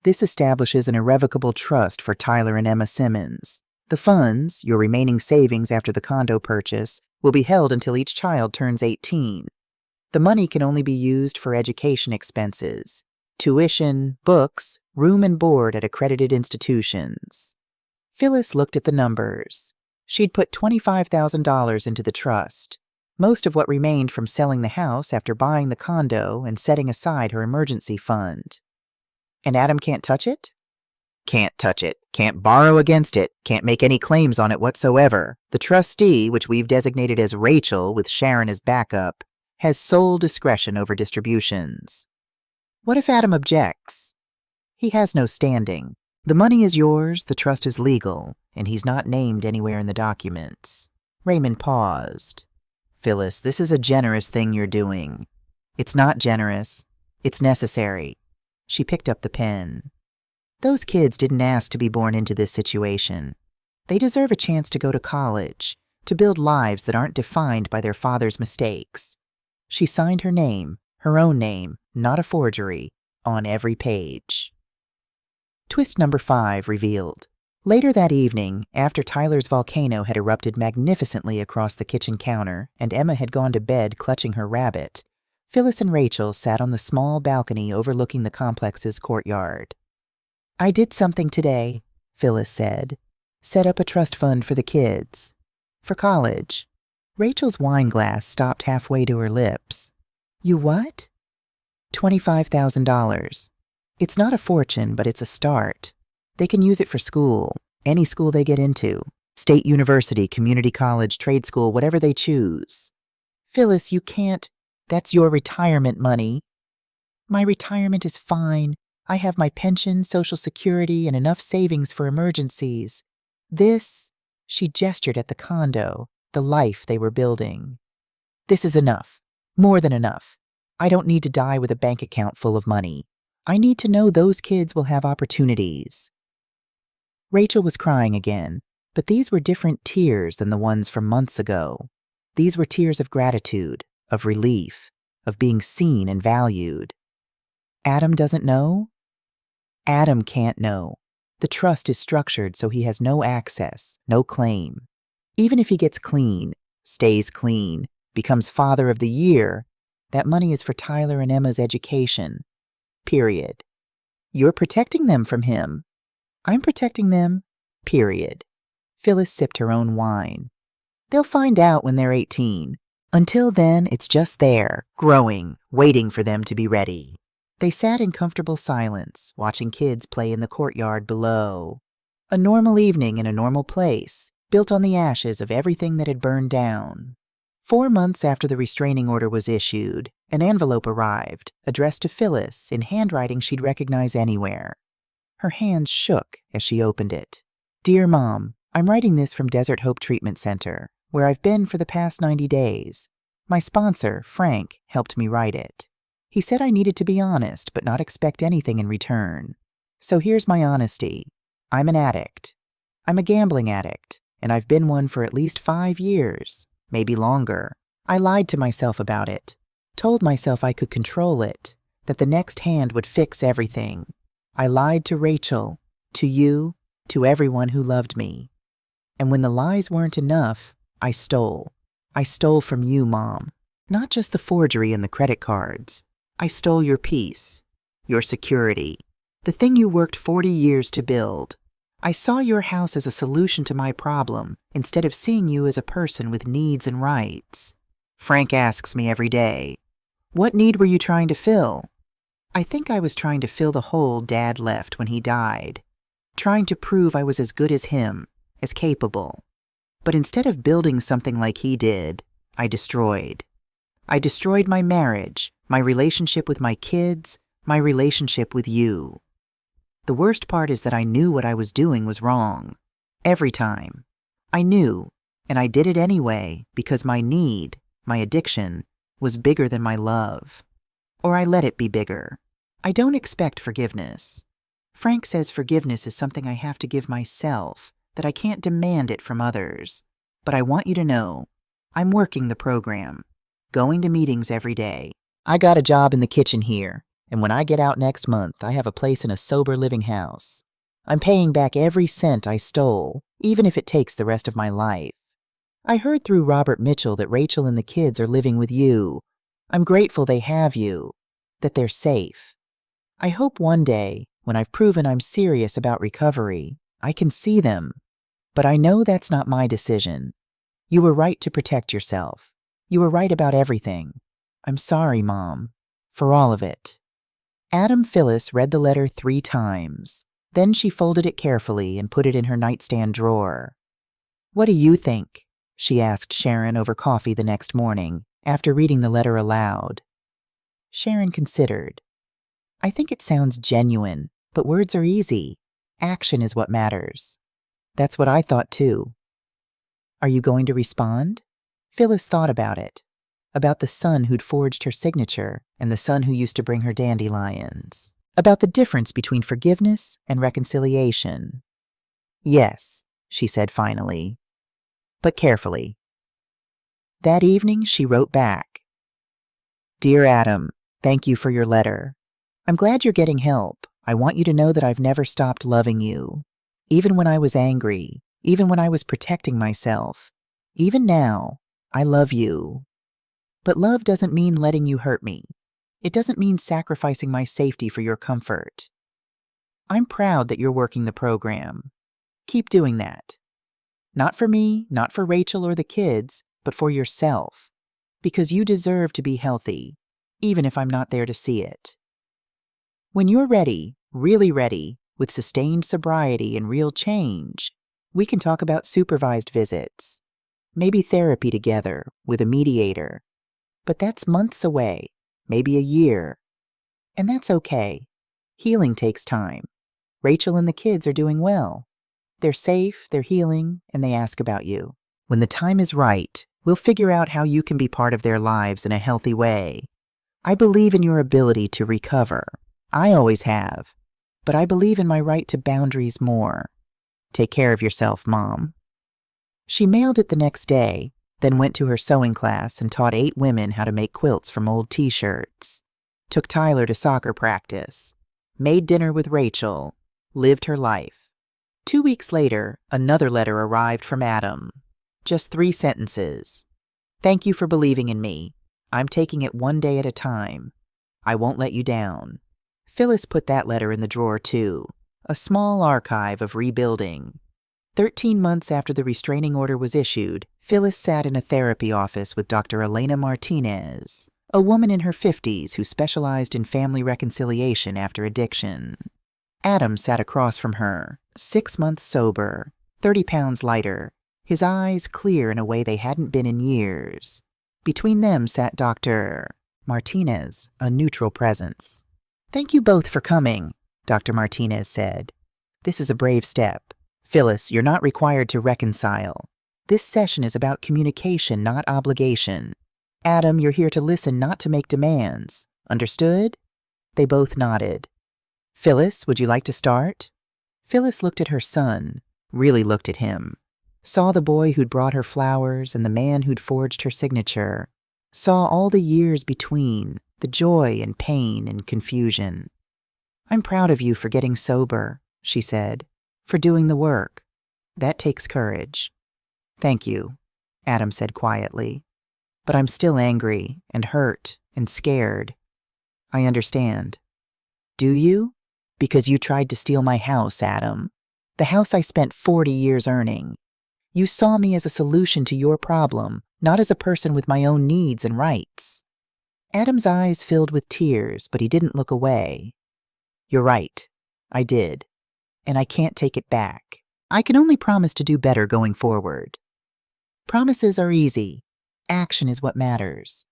this establishes an irrevocable trust for Tyler and Emma Simmons. The funds, your remaining savings after the condo purchase, will be held until each child turns 18. The money can only be used for education expenses, tuition, books, room and board at accredited institutions. Phyllis looked at the numbers. She'd put $25,000 into the trust, most of what remained from selling the house after buying the condo and setting aside her emergency fund. And Adam can't touch it? Can't touch it, can't borrow against it, can't make any claims on it whatsoever. The trustee, which we've designated as Rachel with Sharon as backup, has sole discretion over distributions. What if Adam objects? He has no standing. The money is yours, the trust is legal, and he's not named anywhere in the documents. Raymond paused. Phyllis, this is a generous thing you're doing. It's not generous. It's necessary. She picked up the pen. Those kids didn't ask to be born into this situation. They deserve a chance to go to college, to build lives that aren't defined by their father's mistakes. She signed her name, her own name, not a forgery, on every page. Twist number 5 revealed. Later that evening, after Tyler's volcano had erupted magnificently across the kitchen counter and Emma had gone to bed clutching her rabbit, Phyllis and Rachel sat on the small balcony overlooking the complex's courtyard. I did something today, Phyllis said. Set up a trust fund for the kids. For college. Rachel's wine glass stopped halfway to her lips. You what? $25,000. It's not a fortune, but it's a start. They can use it for school, any school they get into. State university, community college, trade school, whatever they choose. Phyllis, you can't. That's your retirement money. My retirement is fine. I have my pension, Social Security, and enough savings for emergencies. This, she gestured at the condo, the life they were building. This is enough. More than enough. I don't need to die with a bank account full of money. I need to know those kids will have opportunities. Rachel was crying again, but these were different tears than the ones from months ago. These were tears of gratitude, of relief, of being seen and valued. Adam doesn't know? Adam can't know. The trust is structured so he has no access, no claim. Even if he gets clean, stays clean, becomes Father of the Year, that money is for Tyler and Emma's education. Period. You're protecting them from him. I'm protecting them. Period. Phyllis sipped her own wine. They'll find out when they're 18. Until then, it's just there, growing, waiting for them to be ready. They sat in comfortable silence, watching kids play in the courtyard below. A normal evening in a normal place, built on the ashes of everything that had burned down. 4 months after the restraining order was issued, an envelope arrived, addressed to Phyllis in handwriting she'd recognize anywhere. Her hands shook as she opened it. Dear Mom, I'm writing this from Desert Hope Treatment Center, where I've been for the past 90 days. My sponsor, Frank, helped me write it. He said I needed to be honest but not expect anything in return. So here's my honesty. I'm an addict. I'm a gambling addict, and I've been one for at least 5 years. maybe longer. I lied to myself about it, told myself I could control it, that the next hand would fix everything. I lied to Rachel, to you, to everyone who loved me. And when the lies weren't enough, I stole. I stole from you, Mom. Not just the forgery and the credit cards. I stole your peace, your security, the thing you worked 40 years to build. I saw your house as a solution to my problem instead of seeing you as a person with needs and rights. Frank asks me every day, "What need were you trying to fill?" I think I was trying to fill the hole Dad left when he died, trying to prove I was as good as him, as capable. But instead of building something like he did, I destroyed. I destroyed my marriage, my relationship with my kids, my relationship with you. The worst part is that I knew what I was doing was wrong. Every time. I knew, and I did it anyway because my need, my addiction, was bigger than my love. Or I let it be bigger. I don't expect forgiveness. Frank says forgiveness is something I have to give myself, that I can't demand it from others. But I want you to know, I'm working the program, going to meetings every day. I got a job in the kitchen here, and when I get out next month, I have a place in a sober living house. I'm paying back every cent I stole, even if it takes the rest of my life. I heard through Robert Mitchell that Rachel and the kids are living with you. I'm grateful they have you, that they're safe. I hope one day, when I've proven I'm serious about recovery, I can see them. But I know that's not my decision. You were right to protect yourself. You were right about everything. I'm sorry, Mom, for all of it. Adam Phyllis read the letter 3 times. Then she folded it carefully and put it in her nightstand drawer. "What do you think?" she asked Sharon over coffee the next morning, after reading the letter aloud. Sharon considered. "I think it sounds genuine, but words are easy. Action is what matters." "That's what I thought too." "Are you going to respond?" Phyllis thought about it. About the son who'd forged her signature and the son who used to bring her dandelions. About the difference between forgiveness and reconciliation. "Yes," she said finally, but carefully. That evening, she wrote back, "Dear Adam, thank you for your letter. I'm glad you're getting help. I want you to know that I've never stopped loving you. Even when I was angry, even when I was protecting myself, even now, I love you. But love doesn't mean letting you hurt me. It doesn't mean sacrificing my safety for your comfort. I'm proud that you're working the program. Keep doing that. Not for me, not for Rachel or the kids, but for yourself. Because you deserve to be healthy, even if I'm not there to see it. When you're ready, really ready, with sustained sobriety and real change, we can talk about supervised visits. Maybe therapy together, with a mediator. But that's months away, maybe a year. And that's okay. Healing takes time. Rachel and the kids are doing well. They're safe, they're healing, and they ask about you. When the time is right, we'll figure out how you can be part of their lives in a healthy way. I believe in your ability to recover. I always have. But I believe in my right to boundaries more. Take care of yourself, Mom." She mailed it the next day, then went to her sewing class and taught 8 women how to make quilts from old t-shirts. Took Tyler to soccer practice. Made dinner with Rachel. Lived her life. 2 weeks later, another letter arrived from Adam. Just 3 sentences. "Thank you for believing in me. I'm taking it one day at a time. I won't let you down." Phyllis put that letter in the drawer too, a small archive of rebuilding. 13 months after the restraining order was issued, Phyllis sat in a therapy office with Dr. Elena Martinez, a woman in her 50s who specialized in family reconciliation after addiction. Adam sat across from her, 6 months sober, 30 pounds lighter, his eyes clear in a way they hadn't been in years. Between them sat Dr. Martinez, a neutral presence. "Thank you both for coming," Dr. Martinez said. "This is a brave step. Phyllis, you're not required to reconcile. This session is about communication, not obligation. Adam, you're here to listen, not to make demands. Understood?" They both nodded. "Phyllis, would you like to start?" Phyllis looked at her son, really looked at him. Saw the boy who'd brought her flowers and the man who'd forged her signature. Saw all the years between, the joy and pain and confusion. "I'm proud of you for getting sober," she said, "for doing the work. That takes courage." "Thank you," Adam said quietly. "But I'm still angry and hurt and scared." "I understand." "Do you? Because you tried to steal my house, Adam. The house I spent 40 years earning. You saw me as a solution to your problem, not as a person with my own needs and rights." Adam's eyes filled with tears, but he didn't look away. "You're right. I did. And I can't take it back. I can only promise to do better going forward." "Promises are easy. Action is what matters."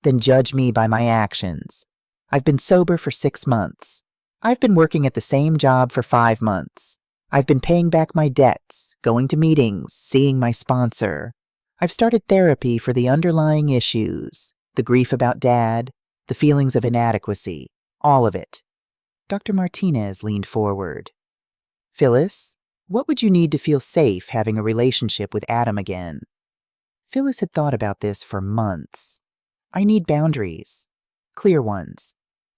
"Then judge me by my actions. I've been sober for 6 months. I've been working at the same job for 5 months. I've been paying back my debts, going to meetings, seeing my sponsor. I've started therapy for the underlying issues, the grief about Dad, the feelings of inadequacy, all of it." Dr. Martinez leaned forward. "Phyllis, what would you need to feel safe having a relationship with Adam again?" Phyllis had thought about this for months. "I need boundaries. Clear ones.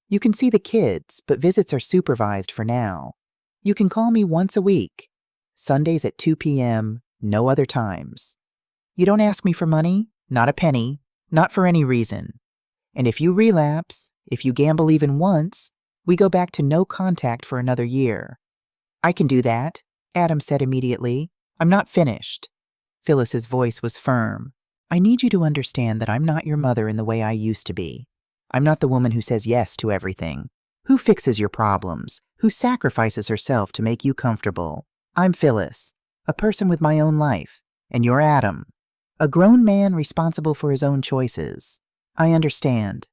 You can see the kids, but visits are supervised for now. You can call me once a week. Sundays at 2 p.m., no other times. You don't ask me for money, not a penny, not for any reason. And if you relapse, if you gamble even once, we go back to no contact for another year." "I can do that," Adam said immediately. "I'm not finished." Phyllis's voice was firm. "I need you to understand that I'm not your mother in the way I used to be. I'm not the woman who says yes to everything, who fixes your problems, who sacrifices herself to make you comfortable. I'm Phyllis, a person with my own life, and you're Adam, a grown man responsible for his own choices. I understand.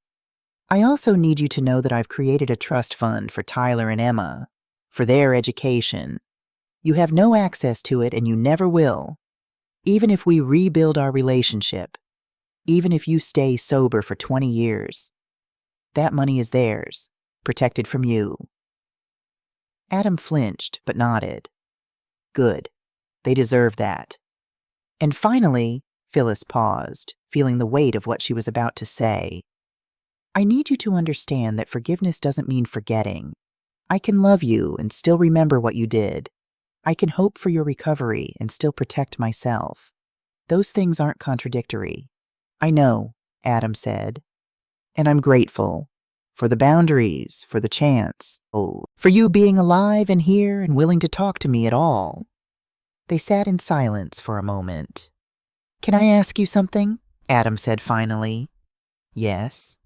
I also need you to know that I've created a trust fund for Tyler and Emma, for their education. You have no access to it, and you never will. Even if we rebuild our relationship, even if you stay sober for 20 years, that money is theirs, protected from you." Adam flinched, but nodded. "Good. They deserve that." And finally, Phyllis paused, feeling the weight of what she was about to say. "I need you to understand that forgiveness doesn't mean forgetting. I can love you and still remember what you did. I can hope for your recovery and still protect myself. Those things aren't contradictory." "I know," Adam said. "And I'm grateful. For the boundaries, for the chance, for you being alive and here and willing to talk to me at all." They sat in silence for a moment. "Can I ask you something?" Adam said finally. "Yes."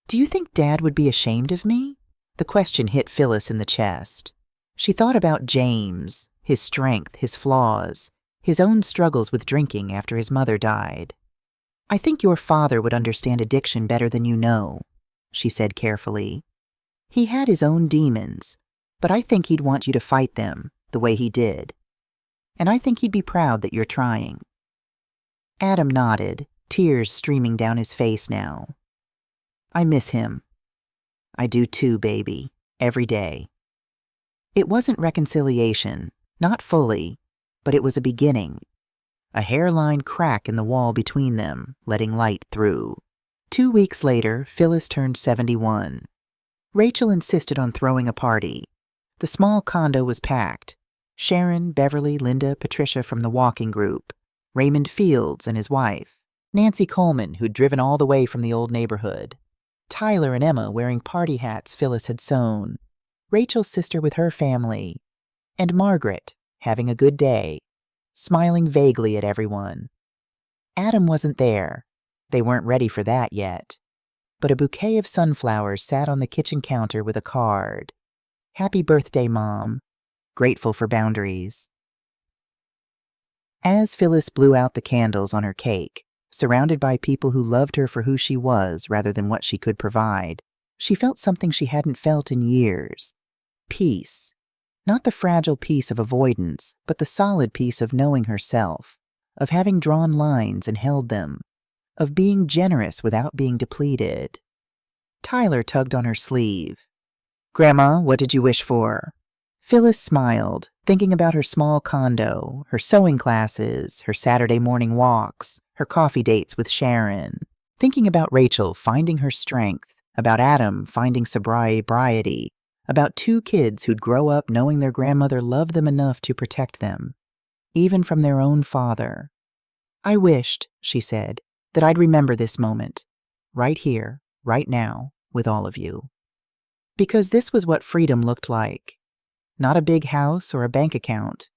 "Do you think Dad would be ashamed of me?" The question hit Phyllis in the chest. She thought about James, his strength, his flaws, his own struggles with drinking after his mother died. "I think your father would understand addiction better than you know," she said carefully. "He had his own demons, but I think he'd want you to fight them the way he did. And I think he'd be proud that you're trying." Adam nodded, tears streaming down his face now. "I miss him." "I do too, baby. Every day." It wasn't reconciliation, not fully, but it was a beginning. A hairline crack in the wall between them, letting light through. 2 weeks later, Phyllis turned 71. Rachel insisted on throwing a party. The small condo was packed. Sharon, Beverly, Linda, Patricia from the walking group, Raymond Fields and his wife, Nancy Coleman, who'd driven all the way from the old neighborhood, Tyler and Emma wearing party hats Phyllis had sewn, Rachel's sister with her family, and Margaret, having a good day, smiling vaguely at everyone. Adam wasn't there. They weren't ready for that yet. But a bouquet of sunflowers sat on the kitchen counter with a card. "Happy birthday, Mom. Grateful for boundaries." As Phyllis blew out the candles on her cake, surrounded by people who loved her for who she was rather than what she could provide, she felt something she hadn't felt in years. Peace. Not the fragile peace of avoidance, but the solid peace of knowing herself, of having drawn lines and held them, of being generous without being depleted. Tyler tugged on her sleeve. "Grandma, what did you wish for?" Phyllis smiled, thinking about her small condo, her sewing classes, her Saturday morning walks, her coffee dates with Sharon. Thinking about Rachel finding her strength, about Adam finding sobriety, about 2 kids who'd grow up knowing their grandmother loved them enough to protect them, even from their own father. "I wished," she said, "that I'd remember this moment, right here, right now, with all of you." Because this was what freedom looked like. Not a big house or a bank account,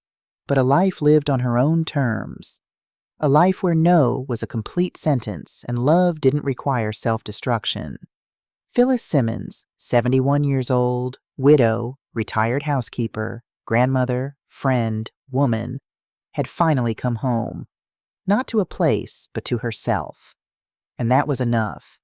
but a life lived on her own terms. A life where no was a complete sentence and love didn't require self-destruction. Phyllis Simmons, 71 years old, widow, retired housekeeper, grandmother, friend, woman, had finally come home. Not to a place, but to herself. And that was enough.